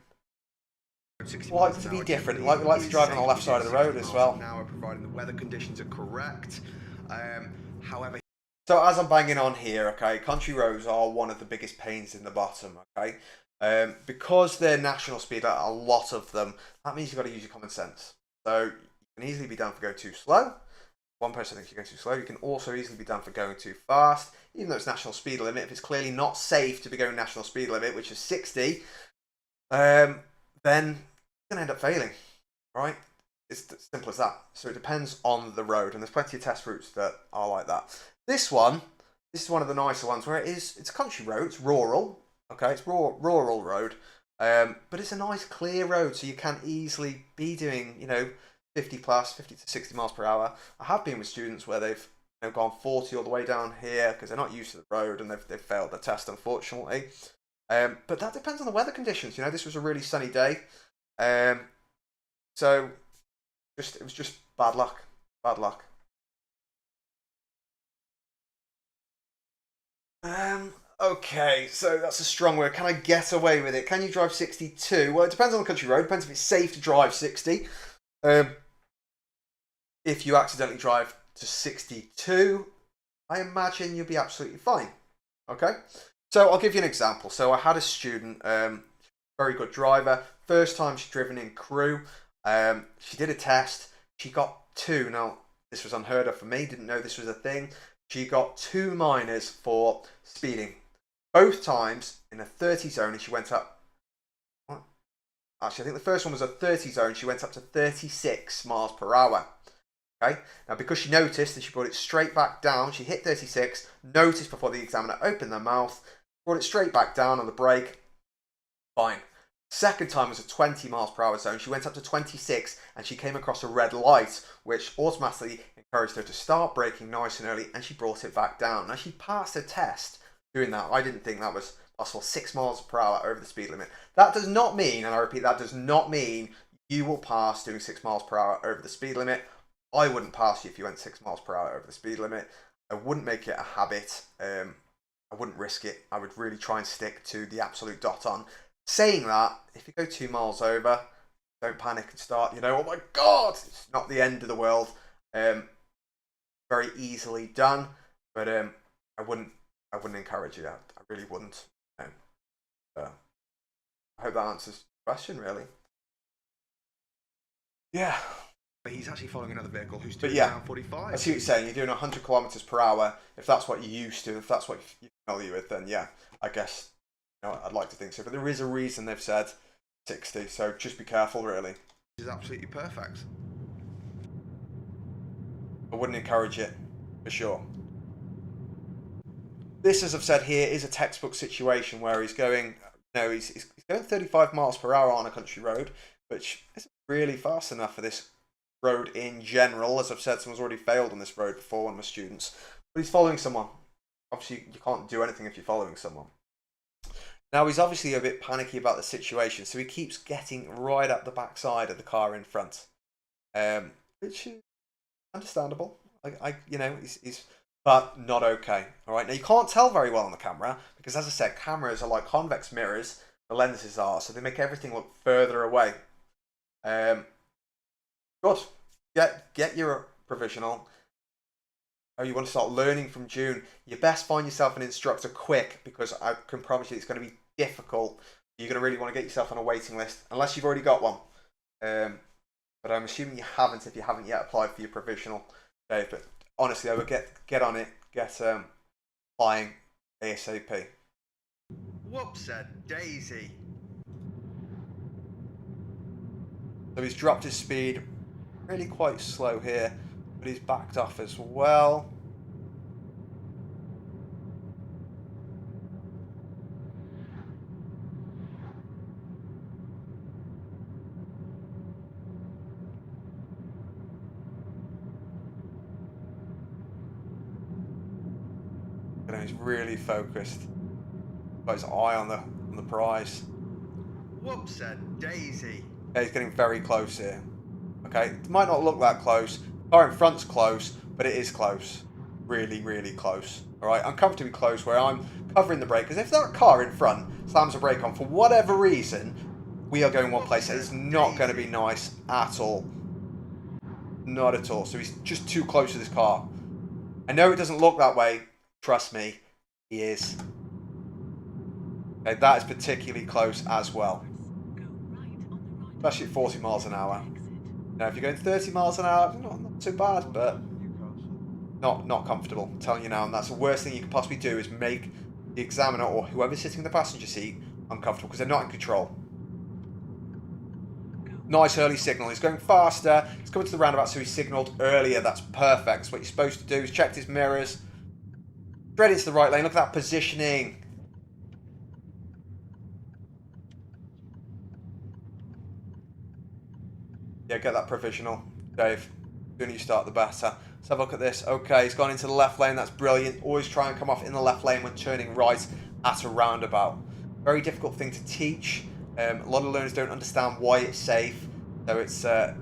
We like to be different. We like to drive on the left side of the road as well. Now, providing the weather conditions are correct. However, so as I'm banging on here, okay, country roads are one of the biggest pains in the bottom, okay? Because they're national speed, a lot of them, that means you've got to use your common sense. So you can easily be done for going too slow. One person thinks you're going too slow. You can also easily be done for going too fast, even though it's national speed limit. If it's clearly not safe to be going national speed limit, which is 60, then you're going to end up failing, right? It's as simple as that. So it depends on the road, and there's plenty of test routes that are like that. This is one of the nicer ones where it's a country road, it's rural, okay, it's rural road, but it's a nice clear road, so you can easily be doing, 50 to 60 miles per hour. I have been with students where they've gone 40 all the way down here because they're not used to the road and they've failed the test, unfortunately. But that depends on the weather conditions. This was a really sunny day, so it was just bad luck. Okay, so that's a strong word. Can I get away with it? Can you drive 62? Well, it depends on the country road. It depends if it's safe to drive 60. If you accidentally drive to 62, I imagine you'll be absolutely fine. Okay, so I'll give you an example. So I had a student, very good driver, first time she's driven in Crewe. She did a test. She got 2. Now, this was unheard of for me. Didn't know this was a thing. She got 2 minors for speeding. Both times in a 30 zone, and she went up. Actually, I think the first one was a 30 zone. She went up to 36 miles per hour. Okay. Now, because she noticed and she brought it straight back down, she hit 36, noticed before the examiner opened their mouth, brought it straight back down on the brake. Fine. Second time was a 20 miles per hour zone. She went up to 26 and she came across a red light, which automatically encouraged her to start braking nice and early, and she brought it back down. Now, she passed her test doing that. I didn't think that was possible. 6 miles per hour over the speed limit. That does not mean, and I repeat, that does not mean you will pass doing 6 miles per hour over the speed limit. I wouldn't pass you if you went 6 miles per hour over the speed limit. I wouldn't make it a habit. I wouldn't risk it. I would really try and stick to the absolute dot on. Saying that, if you go 2 miles over, don't panic and start, oh my God, it's not the end of the world. Very easily done, but I wouldn't encourage you. I really wouldn't. I hope that answers the question, really. Yeah. But he's actually following another vehicle who's But doing yeah, around 45. I see what you're saying. You're doing 100 kilometers per hour. If that's what you're used to, if that's what you're familiar with, then yeah, I guess I'd like to think so. But there is a reason they've said 60, so just be careful, really. This is absolutely perfect. I wouldn't encourage it, for sure. This, as I've said here, is a textbook situation where he's going, he's going 35 miles per hour on a country road, which isn't really fast enough for this road in general. As I've said, someone's already failed on this road before, one of my students. But he's following someone. Obviously, you can't do anything if you're following someone. Now, he's obviously a bit panicky about the situation, so he keeps getting right up the backside of the car in front, which is understandable. He's but not okay. All right. Now, you can't tell very well on the camera because, as I said, cameras are like convex mirrors. The lenses are, so they make everything look further away. Good. Get your provisional. Oh, you want to start learning from June? You best find yourself an instructor quick, because I can promise you it's going to be difficult. You're going to really want to get yourself on a waiting list, unless you've already got one. But I'm assuming you haven't if you haven't yet applied for your provisional. Okay, but honestly, I would get on it, get applying ASAP. Whoops, daisy. So he's dropped his speed, really quite slow here, but he's backed off as well. And he's really focused. Got his eye on the prize. Whoops, daisy. Okay, he's getting very close here. Okay, it might not look that close. The car in front's close, but it is close. Really, really close. Alright, uncomfortably close where I'm covering the brake, because if that car in front slams a brake on for whatever reason, we are going one place. It's not going to be nice at all. Not at all. So he's just too close to this car. I know it doesn't look that way. Trust me, he is. Okay, that is particularly close as well. Especially at 40 miles an hour. Now, if you're going 30 miles an hour, not too bad, but not comfortable. I'm telling you now, and that's the worst thing you can possibly do, is make the examiner or whoever's sitting in the passenger seat uncomfortable, because they're not in control. Nice early signal. He's going faster. He's coming to the roundabout, so he signalled earlier. That's perfect. That's what you're supposed to do. He's checked his mirrors. Straight into the right lane. Look at that positioning. Yeah, get that provisional, Dave. The sooner you start, the better. Let's have a look at this. Okay, he's gone into the left lane. That's brilliant. Always try and come off in the left lane when turning right at a roundabout. Very difficult thing to teach. A lot of learners don't understand why it's safe. So it's a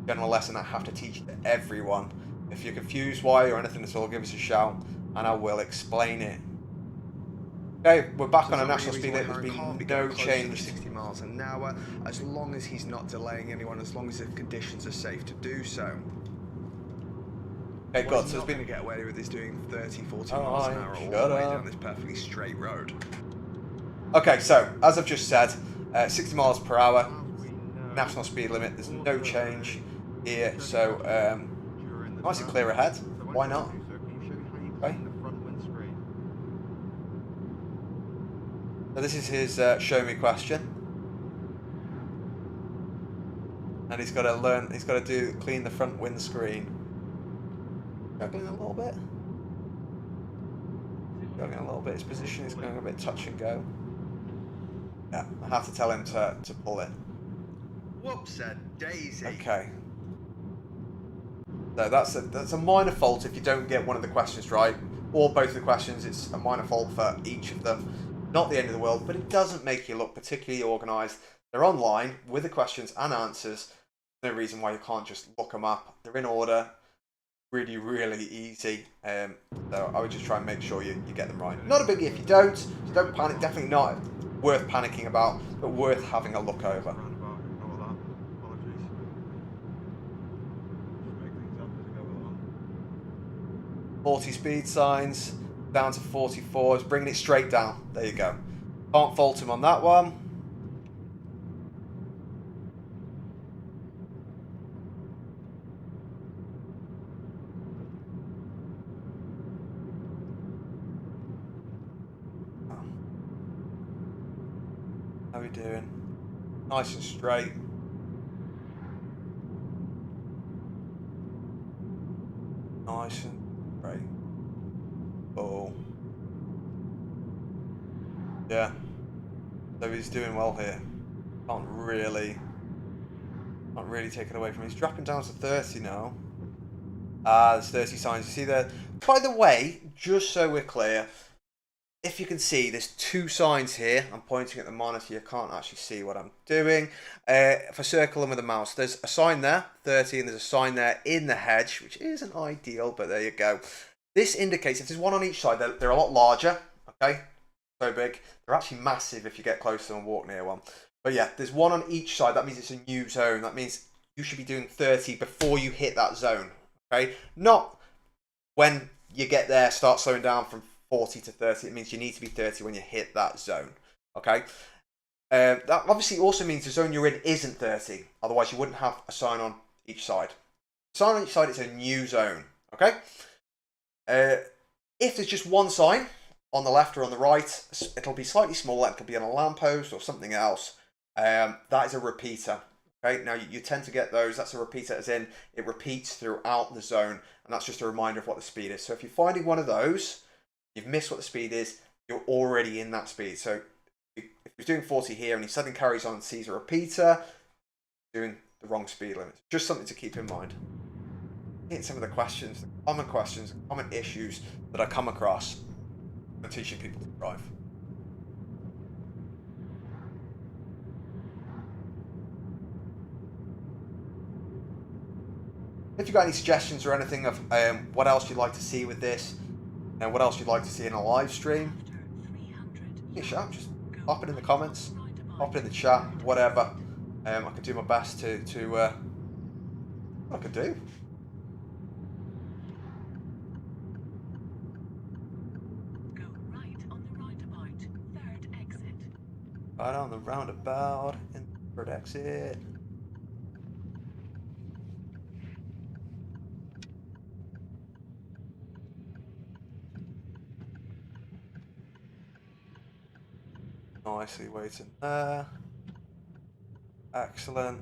general lesson I have to teach to everyone. If you're confused why or anything at all, give us a shout and I will explain it. Okay, we're back on a national speed limit. There's been no change. 60 miles an hour, as long as he's not delaying anyone, as long as the conditions are safe to do so. Okay, What good. he's So not there's going been to get away with is doing 30, 40 Oh, miles an hour all shut the way up. down this perfectly straight road. Okay, so as I've just said, 60 miles per hour, national speed limit. There's no change here, so nice and clear ahead. Why not? Okay. So this is his show me question, and he's got to learn. He's got to clean the front windscreen. Juggling a little bit. Juggling a little bit. His position is going a bit touch and go. Yeah, I have to tell him to pull it. Whoops, daisy. Okay. So that's a minor fault if you don't get one of the questions right. or both of the questions. It's a minor fault for each of them. Not the end of the world, but it doesn't make you look particularly organised. They're online with the questions and answers. No reason why you can't just look them up. They're in order. Really, really easy. So I would just try and make sure you get them right. Not a biggie if you don't. So don't panic. Definitely not worth panicking about, but worth having a look over. Roundabout, ignore that. Apologies. Just make things up as we go along. 40 speed signs, down to 44. It's bringing it straight down. There you go. Can't fault him on that one. How are we doing? Nice and straight. Nice and straight. Oh. Yeah. So he's doing well here. Can't really take it away from him. He's dropping down to 30 now. There's 30 signs. You see there? By the way, just so we're clear, if you can see, there's 2 signs here. I'm pointing at the monitor. You can't actually see what I'm doing. If I circle them with the mouse, there's a sign there, 30, and there's a sign there in the hedge, which isn't ideal, but there you go. This indicates if there's one on each side, they're a lot larger, okay? So big. They're actually massive if you get close to them and walk near one. But yeah, there's one on each side. That means it's a new zone. That means you should be doing 30 before you hit that zone, okay? Not when you get there, start slowing down from 40 to 30. It means you need to be 30 when you hit that zone, okay? That obviously also means the zone you're in isn't 30. Otherwise, you wouldn't have a sign on each side. Sign on each side, it's a new zone, okay? If there's just one sign on the left or on the right, it'll be slightly smaller. It'll be on a lamppost or something else. That is a repeater. Okay, now you tend to get those. That's a repeater, as in it repeats throughout the zone, and that's just a reminder of what the speed is. So if you're finding one of those, you've missed what the speed is, you're already in that speed. So if you're doing 40 here and he suddenly carries on and sees a repeater, doing the wrong speed limit. Just something to keep in mind. Hit some of the questions, the common issues that I come across when teaching people to drive. If you've got any suggestions or anything of what else you'd like to see with this, and what else you'd like to see in a live stream, yeah, sure, just pop it in the comments, pop it in the chat, whatever. I can do my best to what I can do. Go right on the roundabout, third exit. Right on the roundabout, in the third exit. Nicely waiting there. Excellent.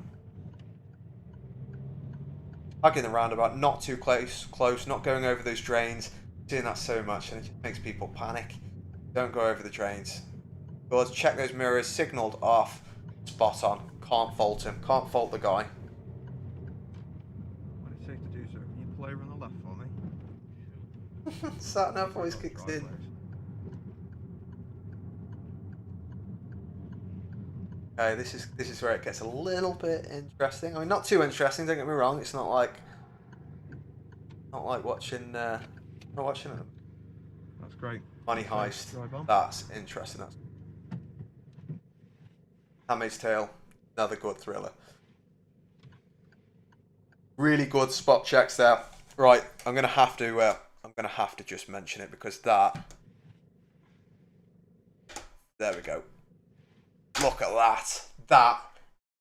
Hugging the roundabout, not too close, not going over those drains. Doing that so much and it just makes people panic. Don't go over the drains. But check those mirrors, signalled off, spot on. Can't fault him, can't fault the guy. When it's safe to do so, can you play on the left for me? Sat nav voice kicks in. Okay, this is where it gets a little bit interesting. I mean, not too interesting. Don't get me wrong. It's not like watching not watching a That's great. money heist. That's interesting. That's Handmaid's Tale. Another good thriller. Really good spot checks there. Right, I'm gonna have to just mention it because that. There we go. Look at that. That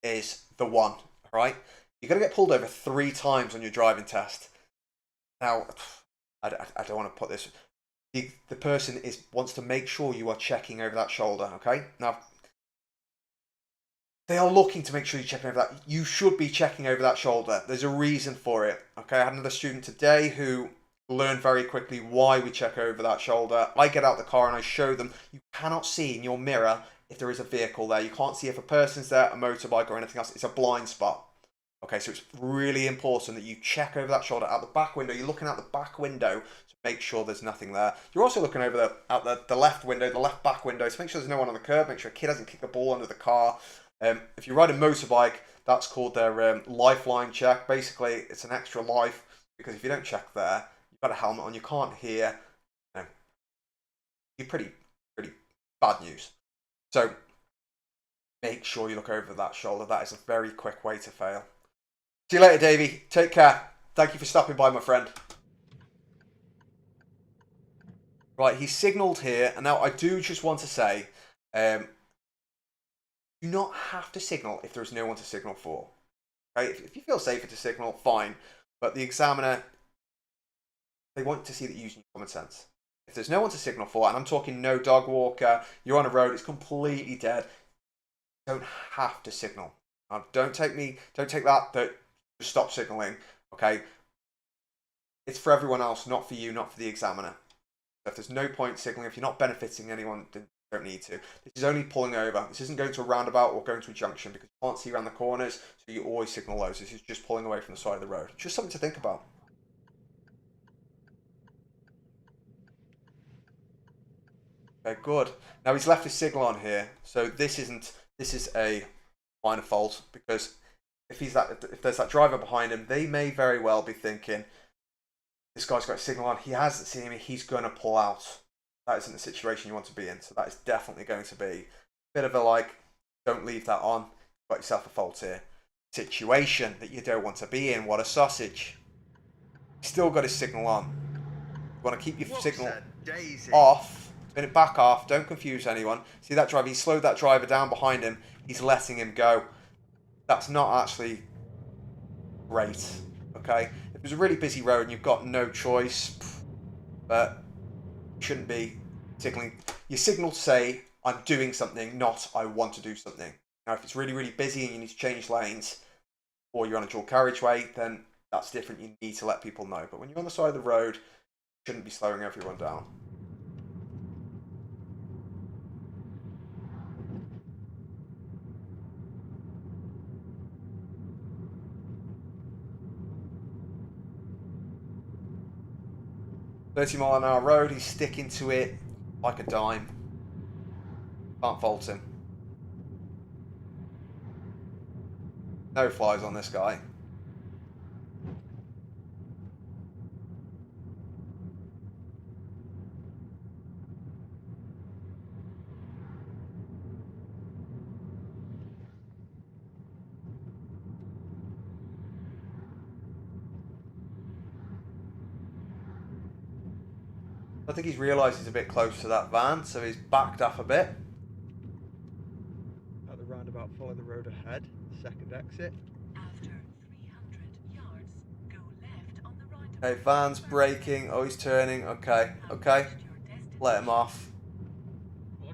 is the one, right? You're going to get pulled over 3 times on your driving test. Now, I don't want to put this... The person wants to make sure you are checking over that shoulder, okay? Now, they are looking to make sure you're checking over that. You should be checking over that shoulder. There's a reason for it, okay? I had another student today who learned very quickly why we check over that shoulder. I get out the car and I show them, you cannot see in your mirror if there is a vehicle there. You can't see if a person's there, a motorbike or anything else. It's a blind spot. Okay, so it's really important that you check over that shoulder out the back window. You're looking out the back window to make sure there's nothing there. You're also looking over out the left window, the left back window, to make sure there's no one on the curb. Make sure a kid hasn't kicked the ball under the car. If you ride a motorbike, that's called their lifeline check. Basically, it's an extra life because if you don't check there, you've got a helmet on, you can't hear. You're pretty bad news. So make sure you look over that shoulder. That is a very quick way to fail. See you later, Davey. Take care. Thank you for stopping by, my friend. Right, he signalled here, and now I do just want to say, do not have to signal if there's no one to signal for. Okay, if you feel safer to signal, fine. But the examiner, they want to see that you're using common sense. If there's no one to signal for, and I'm talking no dog walker, you're on a road, it's completely dead, you don't have to signal. Now, don't take that just stop signalling, okay? It's for everyone else, not for you, not for the examiner. So if there's no point signalling, if you're not benefiting anyone, then you don't need to. This is only pulling over. This isn't going to a roundabout or going to a junction because you can't see around the corners, so you always signal those. This is just pulling away from the side of the road. Just something to think about. Okay, good. Now he's left his signal on here, so this is a minor fault because if there's that driver behind him, they may very well be thinking, this guy's got a signal on, he hasn't seen me, he's going to pull out. That isn't the situation you want to be in, so that is definitely going to be a bit of a don't leave that on, you've got yourself a fault here. Situation that you don't want to be in, what a sausage. He's still got his signal on. You want to keep your signal off, spin it back off, don't confuse anyone. See that driver, he slowed that driver down behind him, he's letting him go. That's not actually great, okay? If it's a really busy road and you've got no choice, but you shouldn't be signaling. Your signal to say, I'm doing something, not I want to do something. Now, if it's really, really busy and you need to change lanes, or you're on a dual carriageway, then that's different. You need to let people know. But when you're on the side of the road, you shouldn't be slowing everyone down. £30-mile-an-hour road, he's sticking to it like a dime. Can't fault him. No flies on this guy. I think he's realised he's a bit close to that van, so he's backed off a bit. At the roundabout, follow the road ahead, second exit. After 300 yards, go left on the right. Okay, van's braking. Oh, he's turning. Okay, okay. Let him off.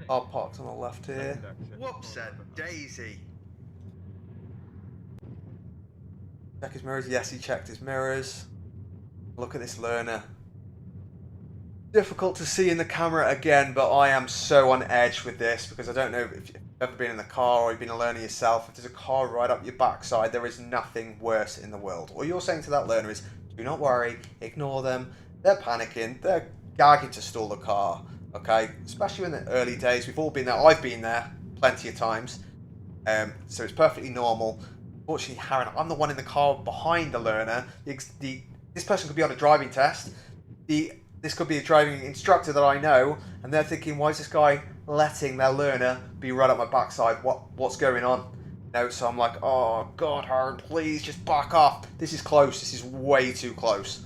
I'll parked on the left here. Whoops a daisy. Check his mirrors. Yes, he checked his mirrors. Look at this learner. Difficult to see in the camera again, but I am so on edge with this because I don't know if you've ever been in the car or you've been a learner yourself. If there's a car right up your backside, there is nothing worse in the world. All you're saying to that learner is, do not worry, ignore them. They're panicking. They're gagging to stall the car. Okay, especially in the early days. We've all been there. I've been there plenty of times. So it's perfectly normal. Fortunately, Harren, I'm the one in the car behind the learner. This person could be on a driving test. This could be a driving instructor that I know, and they're thinking, why is this guy letting their learner be right up my backside? What's going on? No, so I'm like, oh God, Harren, please just back off. This is close. This is way too close.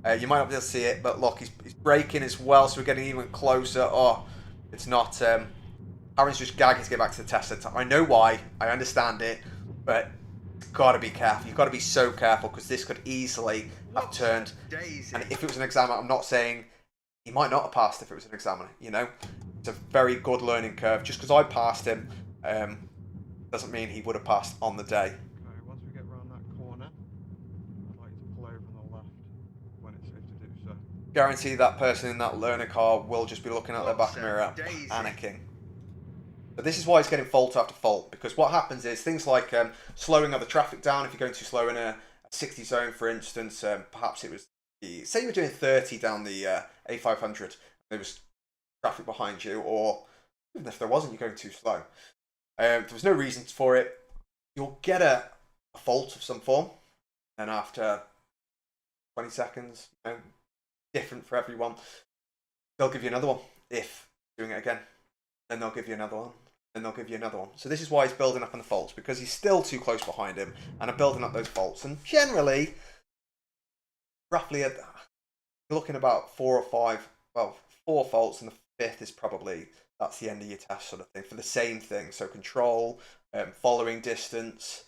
You might not be able to see it, but look, he's braking as well, so we're getting even closer. Oh, it's not. Harren's just gagging to get back to the test centre. I know why. I understand it, but you've got to be careful. You've got to be so careful because this could easily have turned. And if it was an examiner, I'm not saying he might not have passed if it was an examiner. You know, it's a very good learning curve. Just because I passed him doesn't mean he would have passed on the day. Okay, once we get around that corner, I'd like you to pull over on the left when it's safe to do so. Guarantee that person in that learner car will just be looking at their back mirror, panicking. But this is why it's getting fault after fault, because what happens is things like slowing other traffic down. If you're going too slow in a 60 zone, for instance, perhaps it was, say you were doing 30 down the A500, there was traffic behind you, or even if there wasn't, you're going too slow. There was no reason for it. You'll get a fault of some form, and after 20 seconds, different for everyone, they'll give you another one. If you're doing it again, then they'll give you another one, then they'll give you another one. So this is why he's building up on the faults, because he's still too close behind him and are building up those faults. And generally, roughly, you're looking about 4 or 5, well, 4 faults, and the 5th is probably, that's the end of your test sort of thing, for the same thing. So control, following distance,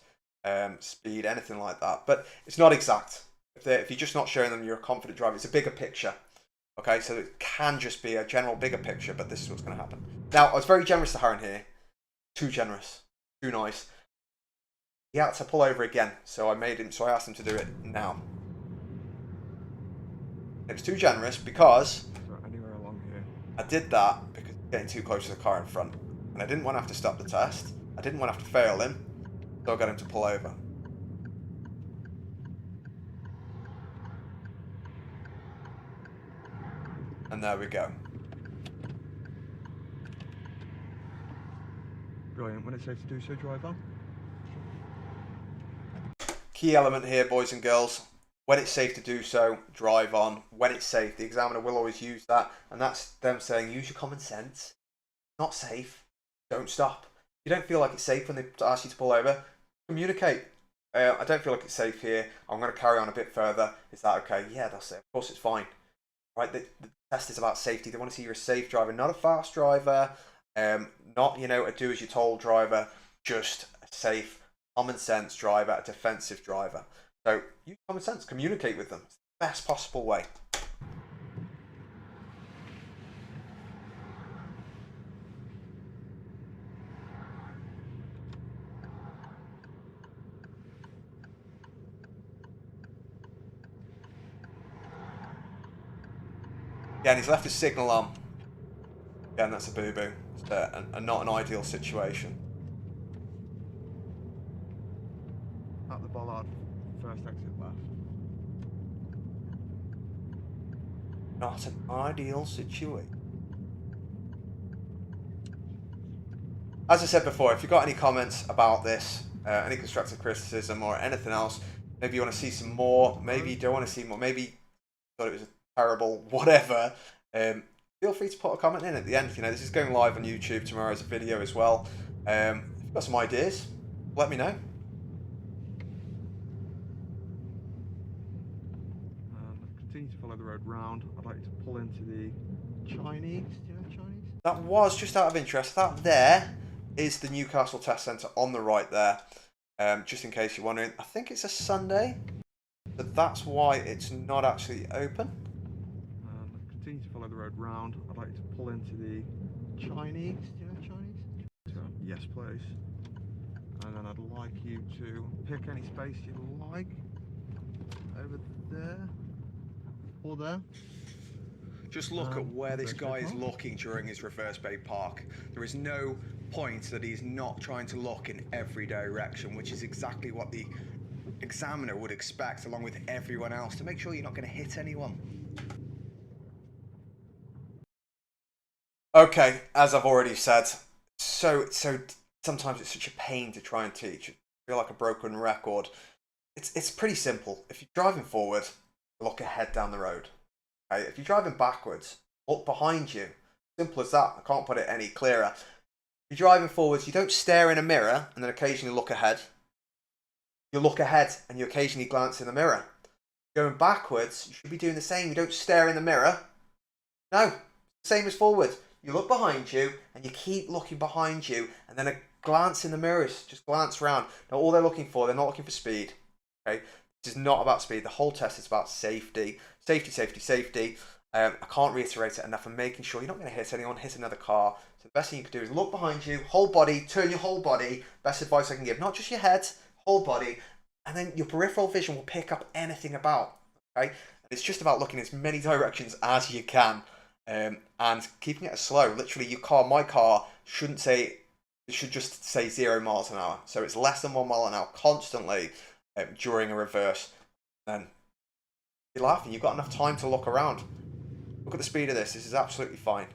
speed, anything like that. But it's not exact. If you're just not showing them you're a confident driver, it's a bigger picture. Okay, so it can just be a general bigger picture, but this is what's going to happen. Now, I was very generous to Harren here. Too generous. Too nice. He had to pull over again, so I asked him to do it now. It was too generous because Anywhere along here. I did that because he's getting too close to the car in front. And I didn't want to have to stop the test. I didn't want to have to fail him, so I got him to pull over. And there we go. Brilliant. When it's safe to do so, drive on. Key element here, boys and girls. When it's safe to do so, drive on. When it's safe, the examiner will always use that. And that's them saying, use your common sense. Not safe. Don't stop. If you don't feel like it's safe when they ask you to pull over, communicate. I don't feel like it's safe here. I'm going to carry on a bit further. Is that okay? Yeah, that's it. Of course it's fine. Right, the test is about safety. They want to see you're a safe driver, not a fast driver, not, a do-as-you're-told driver, just a safe, common sense driver, a defensive driver. So use common sense, communicate with them. It's the best possible way. Yeah, and he's left his signal on. Again, that's a boo-boo. And not an ideal situation. At the bollard, first exit left. Not an ideal situation. As I said before, if you've got any comments about this, any constructive criticism or anything else, maybe you want to see some more, maybe you don't want to see more, maybe you thought it was a terrible whatever, feel free to put a comment in at the end. This is going live on YouTube tomorrow as a video as well. If you've got some ideas, let me know. Continue to follow the road round. I'd like you to pull into the Chinese. Do you know Chinese? That was, just out of interest, that there is the Newcastle Test Centre on the right there. Just in case you're wondering, I think it's a Sunday, but that's why it's not actually open. Continue to follow the road round. I'd like you to pull into the Chinese. Do you know Chinese? So, yes, please. And then I'd like you to pick any space you like. Over there. Or there. Just look at where this reverse guy bay is park. looking during his reverse bay park. There is no point that he's not trying to look in every direction, which is exactly what the examiner would expect, along with everyone else, to make sure you're not going to hit anyone. Okay, as I've already said, so sometimes it's such a pain to try and teach. I feel like a broken record. It's pretty simple. If you're driving forward, look ahead down the road. Okay? If you're driving backwards, look behind you. Simple as that. I can't put it any clearer. If you're driving forwards, you don't stare in a mirror and then occasionally look ahead. You look ahead and you occasionally glance in the mirror. Going backwards, you should be doing the same. You don't stare in the mirror. No, same as forward. You look behind you and you keep looking behind you, and then a glance in the mirrors, just glance around. Now all they're looking for, they're not looking for speed. Okay, this is not about speed. The whole test is about safety. Safety, safety, safety. I can't reiterate it enough. And making sure you're not going to hit anyone, hit another car. So the best thing you can do is look behind you, whole body, turn your whole body. Best advice I can give, not just your head, whole body. And then your peripheral vision will pick up anything about. Okay, and it's just about looking as many directions as you can. And keeping it slow. Literally, your car, my car, shouldn't say it should just say 0 miles an hour. So it's less than 1 mile an hour constantly during a reverse. Then you're laughing. You've got enough time to look around. Look at the speed of this. This is absolutely fine.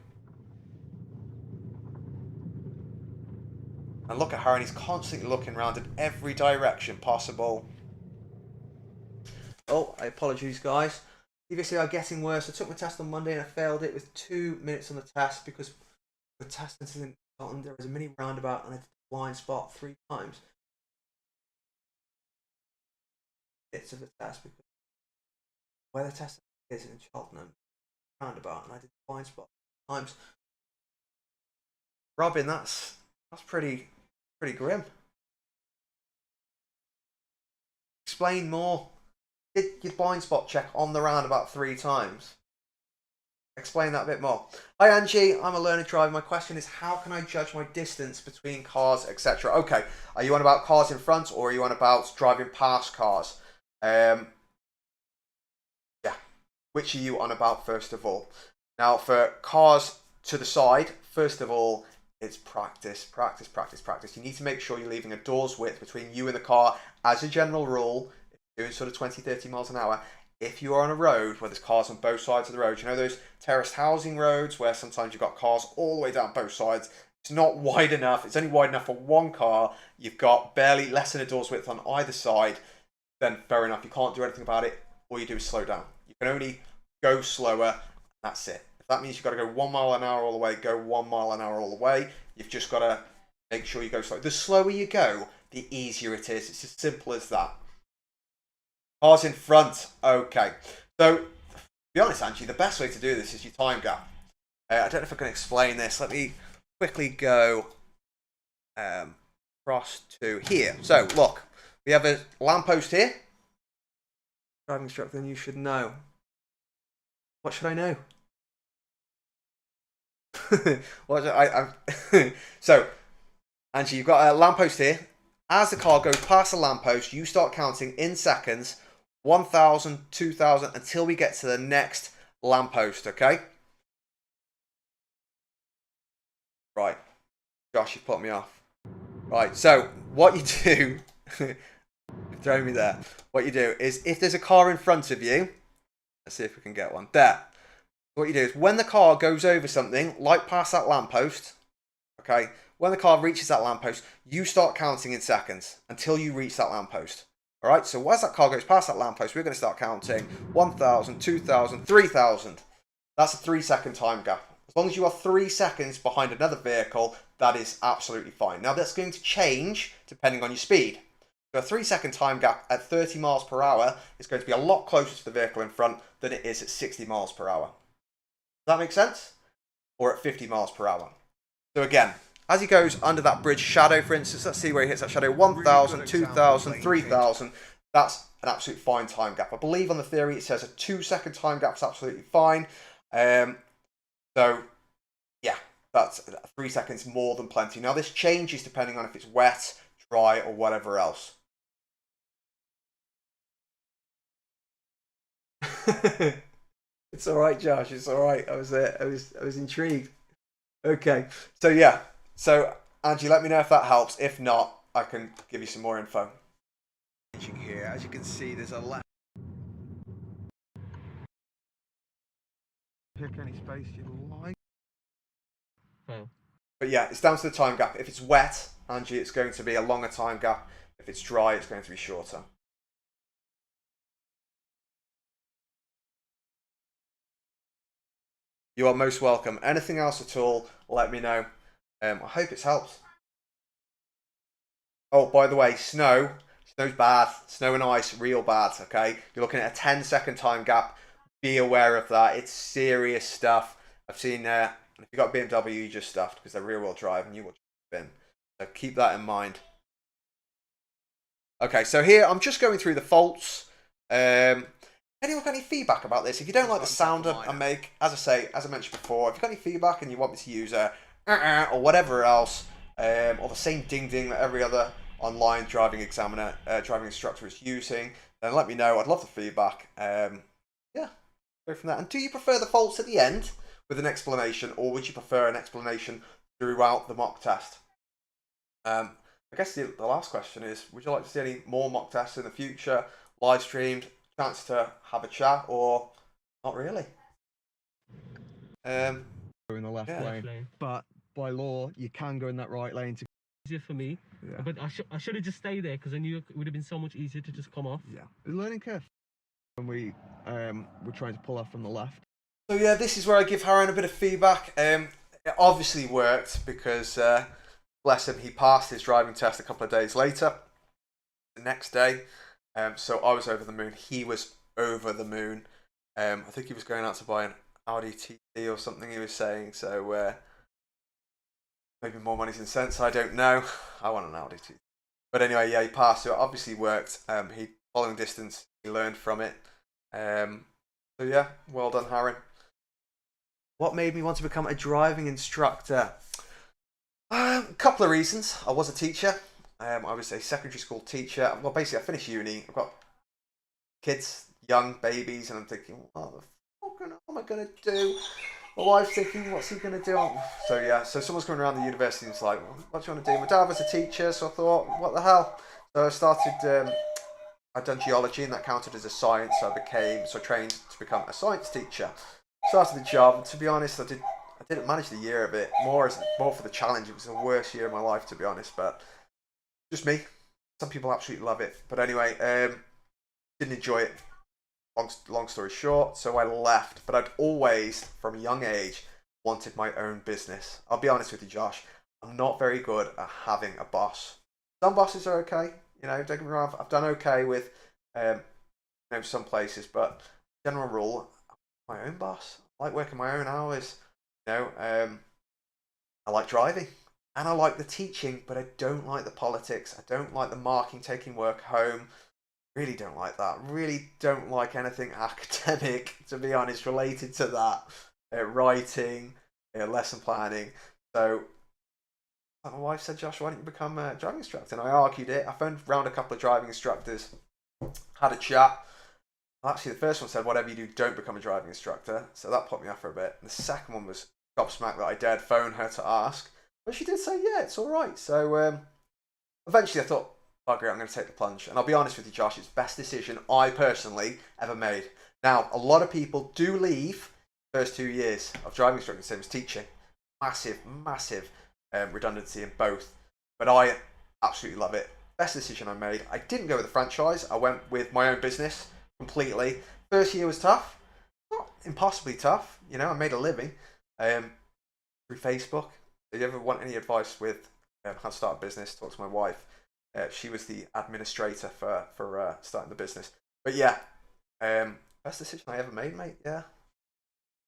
And look at Harry, he's constantly looking around in every direction possible. Oh, I apologize, guys. Previously, are getting worse. I took my test on Monday and I failed it with 2 minutes on the test because the test in Scotland there was a mini roundabout and I did the blind spot 3 times. Bits of the test because where the test is in Cheltenham roundabout and I did the blind spot 3 times. Robin, that's pretty grim. Explain more. Did your blind spot check on the roundabout 3 times? Explain that a bit more. Hi Angie, I'm a learner driver. My question is, how can I judge my distance between cars, etc.? Okay, are you on about cars in front or are you on about driving past cars? Yeah, which are you on about first of all? Now for cars to the side, first of all, it's practice, practice, practice, practice. You need to make sure you're leaving a door's width between you and the car as a general rule. If you're doing sort of 20, 30 miles an hour. If you're on a road where there's cars on both sides of the road, you know those terraced housing roads where sometimes you've got cars all the way down both sides. It's not wide enough. It's only wide enough for one car. You've got barely less than a door's width on either side. Then fair enough. You can't do anything about it. All you do is slow down. You can only go slower. That's it. If that means you've got to go 1 mile an hour all the way, go 1 mile an hour all the way. You've just got to make sure you go slow. The slower you go, the easier it is. It's as simple as that. Cars in front. Okay. So, to be honest, Angie, the best way to do this is your time gap. I don't know if I can explain this. Let me quickly go across to here. So, look. We have a lamppost here. Driving instructor, then you should know. What should I know? So, Angie, you've got a lamppost here. As the car goes past the lamppost, you start counting in seconds, 1,000, 2,000, until we get to the next lamppost, okay? Right. Gosh, you put me off. Right, so what you do, throw me there. What you do is, if there's a car in front of you, let's see if we can get one. There. What you do is, when the car goes over something, like past that lamppost, okay, when the car reaches that lamppost, you start counting in seconds until you reach that lamppost. All right, so as that car goes past that lamppost, we're going to start counting 1,000, 2,000, 3,000. That's a 3-second time gap. As long as you are 3 seconds behind another vehicle, that is absolutely fine. Now, that's going to change depending on your speed. So a 3-second time gap at 30 miles per hour is going to be a lot closer to the vehicle in front than it is at 60 miles per hour. Does that make sense? Or at 50 miles per hour. So again, as he goes under that bridge shadow, for instance, let's see where he hits that shadow. 1,000, 2,000, 3,000. That's an absolute fine time gap. I believe on the theory it says a 2-second time gap is absolutely fine. So, yeah, that's 3 seconds more than plenty. Now, this changes depending on if it's wet, dry, or whatever else. It's all right, Josh. It's all right. I was intrigued. Okay, so yeah. So, Angie, let me know if that helps. If not, I can give you some more info. Here, as you can see, there's a left. Pick any space you like. Fail. But yeah, it's down to the time gap. If it's wet, Angie, it's going to be a longer time gap. If it's dry, it's going to be shorter. You are most welcome. Anything else at all, let me know. I hope it's helped. Oh, by the way, snow's bad. Snow and ice, real bad, okay? You're looking at a 10-second time gap. Be aware of that. It's serious stuff. I've seen, if you've got BMW, you just stuffed because they're rear-wheel drive and you will spin. So keep that in mind. Okay, so here I'm just going through the faults. Anyone got any feedback about this? If you don't like the sound I make, as I mentioned before, if you've got any feedback and you want me to use a or whatever else, or the same ding-ding that every other online driving instructor is using, then let me know. I'd love the feedback. Yeah, go from there. And do you prefer the faults at the end with an explanation, or would you prefer an explanation throughout the mock test? I guess the last question is, would you like to see any more mock tests in the future, live streamed, chance to have a chat, or not really? Go in the left Yeah. lane, but by law you can go in that right lane to. Easier for me, Yeah. but I should have just stayed there because I knew it would have been so much easier to just come off. Yeah, it's a learning curve. When we were trying to pull off from the left. So yeah, this is where I give Harren a bit of feedback. It obviously worked because, bless him, he passed his driving test a couple of days later, the next day. So I was over the moon. He was over the moon. I think he was going out to buy an Audi TT or something, he was saying. So maybe more money's in sense, I don't know. I want an Audi TT. But anyway, yeah, he passed. So it obviously worked. He following distance, he learned from it. So yeah, well done, Harren. What made me want to become a driving instructor? A couple of reasons. I was a teacher. I was a secondary school teacher. Well, basically, I finished uni. I've got kids, young babies, and I'm thinking, what the fuck am I going to do? My wife's thinking, what's he going to do? So yeah, so someone's coming around the university and it's like, what do you want to do? My dad was a teacher, so I thought, what the hell? So I started, I'd done geology and that counted as a science, so I trained to become a science teacher. Started the job, and to be honest, I didn't manage the year a bit, more for the challenge. It was the worst year of my life, to be honest, but just me. Some people absolutely love it. But anyway, didn't enjoy it. Long story short, so I left. But I'd always, from a young age, wanted my own business. I'll be honest with you, Josh. I'm not very good at having a boss. Some bosses are okay, don't get me wrong. I've done okay with, some places, but general rule, I'm my own boss. I like working my own hours. I like driving. And I like the teaching, but I don't like the politics. I don't like the marking, taking work home. Really don't like that. Really don't like anything academic, to be honest, related to that. Writing, lesson planning. So my wife said, Josh, why don't you become a driving instructor? And I argued it. I phoned round a couple of driving instructors, had a chat. Actually, the first one said, whatever you do, don't become a driving instructor. So that put me off for a bit. And the second one was gobsmacked that I dared phone her to ask. But she did say, yeah, it's all right. So eventually I thought, bugger it, I'm going to take the plunge. And I'll be honest with you, Josh, it's the best decision I personally ever made. Now, a lot of people do leave the first 2 years of driving instructing, same as teaching. Massive redundancy in both. But I absolutely love it. Best decision I made. I didn't go with a franchise. I went with my own business completely. First year was tough. Not impossibly tough. I made a living through Facebook. If you ever want any advice with how to start a business, talk to my wife. She was the administrator for starting the business. But yeah, best decision I ever made, mate. Yeah.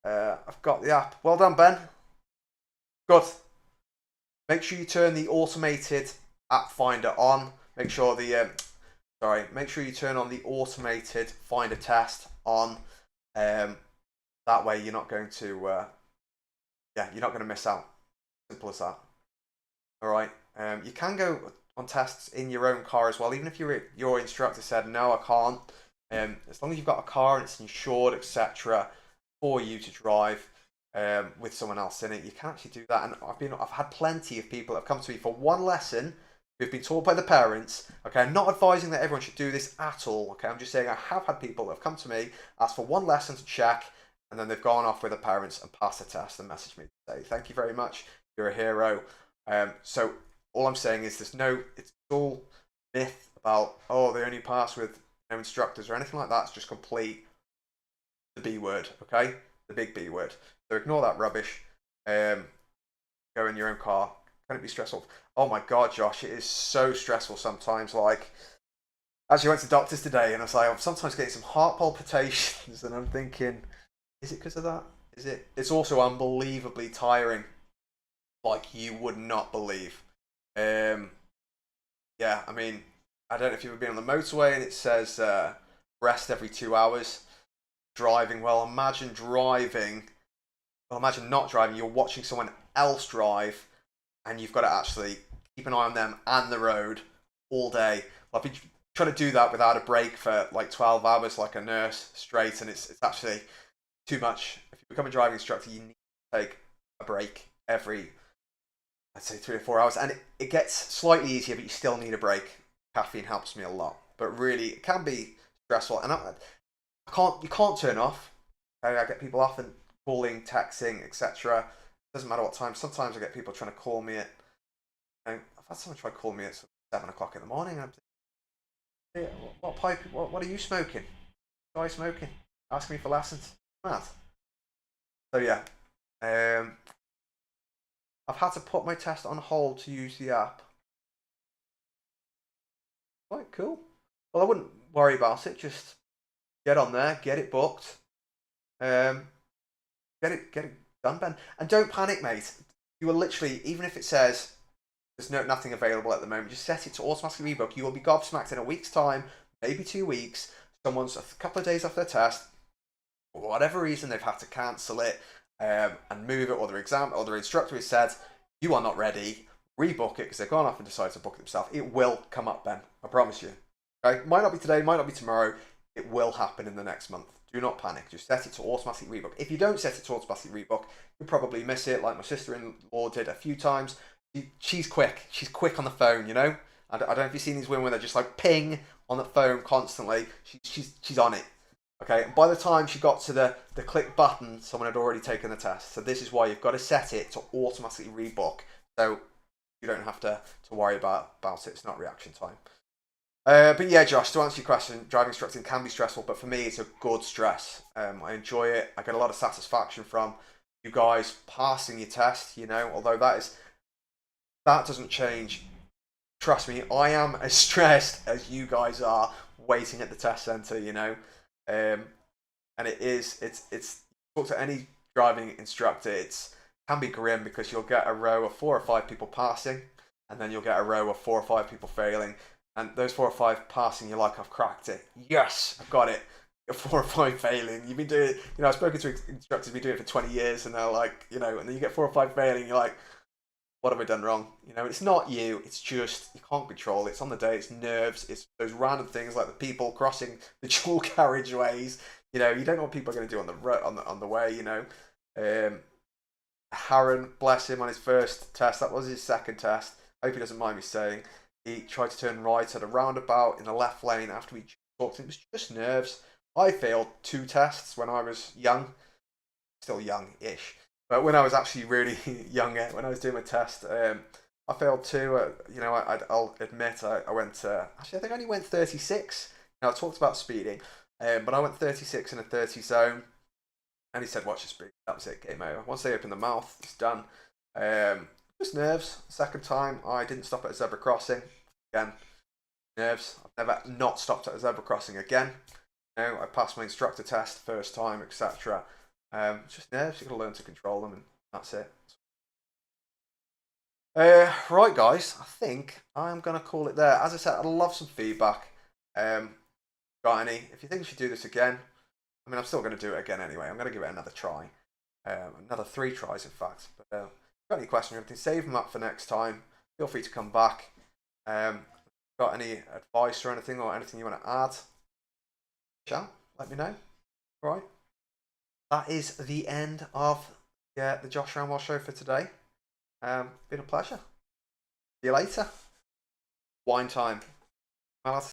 I've got the app. Well done, Ben. Good. Make sure you turn the automated app finder on. Make sure you turn on the automated finder test on. That way you're not going to you're not going to miss out. Simple as that. All right. You can go on tests in your own car as well, even if your instructor said no, I can't. As long as you've got a car and it's insured, etc., for you to drive with someone else in it, you can actually do that. And I've had plenty of people that have come to me for one lesson who've been taught by the parents. Okay, I'm not advising that everyone should do this at all. Okay, I'm just saying I have had people that have come to me, asked for one lesson to check, and then they've gone off with the parents and passed the test and messaged me to say, thank you very much, you're a hero. So all I'm saying is it's all myth about, they only pass with no instructors or anything like that. It's just complete the B word, okay? The big B word. So ignore that rubbish. Go in your own car. Can it be stressful? Oh my God, Josh, it is so stressful sometimes. Like, actually went to the doctors today and I was like, I'm sometimes getting some heart palpitations and I'm thinking, is it because of that? Is it? It's also unbelievably tiring. Like you would not believe. Yeah, I mean, I don't know if you've ever been on the motorway and it says rest every 2 hours. Driving, well, imagine not driving, you're watching someone else drive and you've got to actually keep an eye on them and the road all day. I've been trying to do that without a break for like 12 hours like a nurse straight, and it's actually too much. If you become a driving instructor, you need to take a break every I'd say 3 or 4 hours, and it gets slightly easier, but you still need a break. Caffeine helps me a lot, but really it can be stressful, and you can't turn off. Okay? I get people often calling, texting, etc. Doesn't matter what time. Sometimes I get people trying to call me at. I've had someone try to call me at 7 o'clock in the morning. And I'm thinking, what pipe? What are you smoking? Guy smoking? Asking me for lessons? Mad. So yeah, I've had to put my test on hold to use the app. Quite cool. Well, I wouldn't worry about it. Just get on there, get it booked, get it done, Ben. And don't panic, mate. You will literally, even if it says there's nothing available at the moment, just set it to automatically rebook. You will be gobsmacked in a week's time, maybe 2 weeks. Someone's a couple of days off their test, for whatever reason they've had to cancel it and move it, or their instructor has said you are not ready. Rebook it because they've gone off and decided to book it themselves. It will come up, Ben. I promise you. Okay, might not be today, might not be tomorrow. It will happen in the next month. Do not panic. Just set it to automatic rebook. If you don't set it to automatic rebook, you'll probably miss it, like my sister-in-law did a few times. She's quick. She's quick on the phone, you know? I don't know if you've seen these women where they're just like ping on the phone constantly. She's on it. Okay, and by the time she got to the click button, someone had already taken the test. So this is why you've got to set it to automatically rebook. So you don't have to worry about it. It's not reaction time. But yeah, Josh, to answer your question, driving instructing can be stressful, but for me, it's a good stress. I enjoy it. I get a lot of satisfaction from you guys passing your test, you know, although that doesn't change. Trust me, I am as stressed as you guys are waiting at the test centre, you know. And it's talk to any driving instructor, can be grim because you'll get a row of 4 or 5 people passing, and then you'll get a row of 4 or 5 people failing. And those 4 or 5 passing, you're like, I've cracked it. Yes, I've got it. 4 or 5 failing. You've been doing it, you know, I've spoken to instructors who've been doing it for 20 years, and they're like, you know, and then you get 4 or 5 failing, you're like, what have I done wrong? You know, it's not you, it's just, you can't control it. It's on the day, it's nerves, it's those random things like the people crossing the dual carriageways. You know, you don't know what people are going to do on the way, you know. Harron, bless him, on his first test, that was his second test. I hope he doesn't mind me saying. He tried to turn right at a roundabout in the left lane after we talked to him. It was just nerves. I failed 2 tests when I was young. Still young-ish. But when I was actually really younger, when I was doing my test, I failed 2. You know, I'll admit I went... actually, I think I only went 36. Now, I talked about speeding, but I went 36 in a 30 zone. And he said, watch your speed. That was it, game over. Once they open the mouth, it's done. Just nerves. Second time, I didn't stop at a zebra crossing. Again, nerves. I've never not stopped at a zebra crossing again. You know, I passed my instructor test first time, etc. Just nerves. You've got to learn to control them, and that's it. Right, guys. I think I'm going to call it there. As I said, I'd love some feedback. Got any? If you think we should do this again, I mean, I'm still going to do it again anyway. I'm going to give it another try. Another 3 tries, in fact. But if you've got any questions or anything, save them up for next time. Feel free to come back. Got any advice or anything, or anything you want to add? Chat, let me know. All right. That is the end of the Josh Roundabout show for today. Been a pleasure. See you later. Wine time. Well,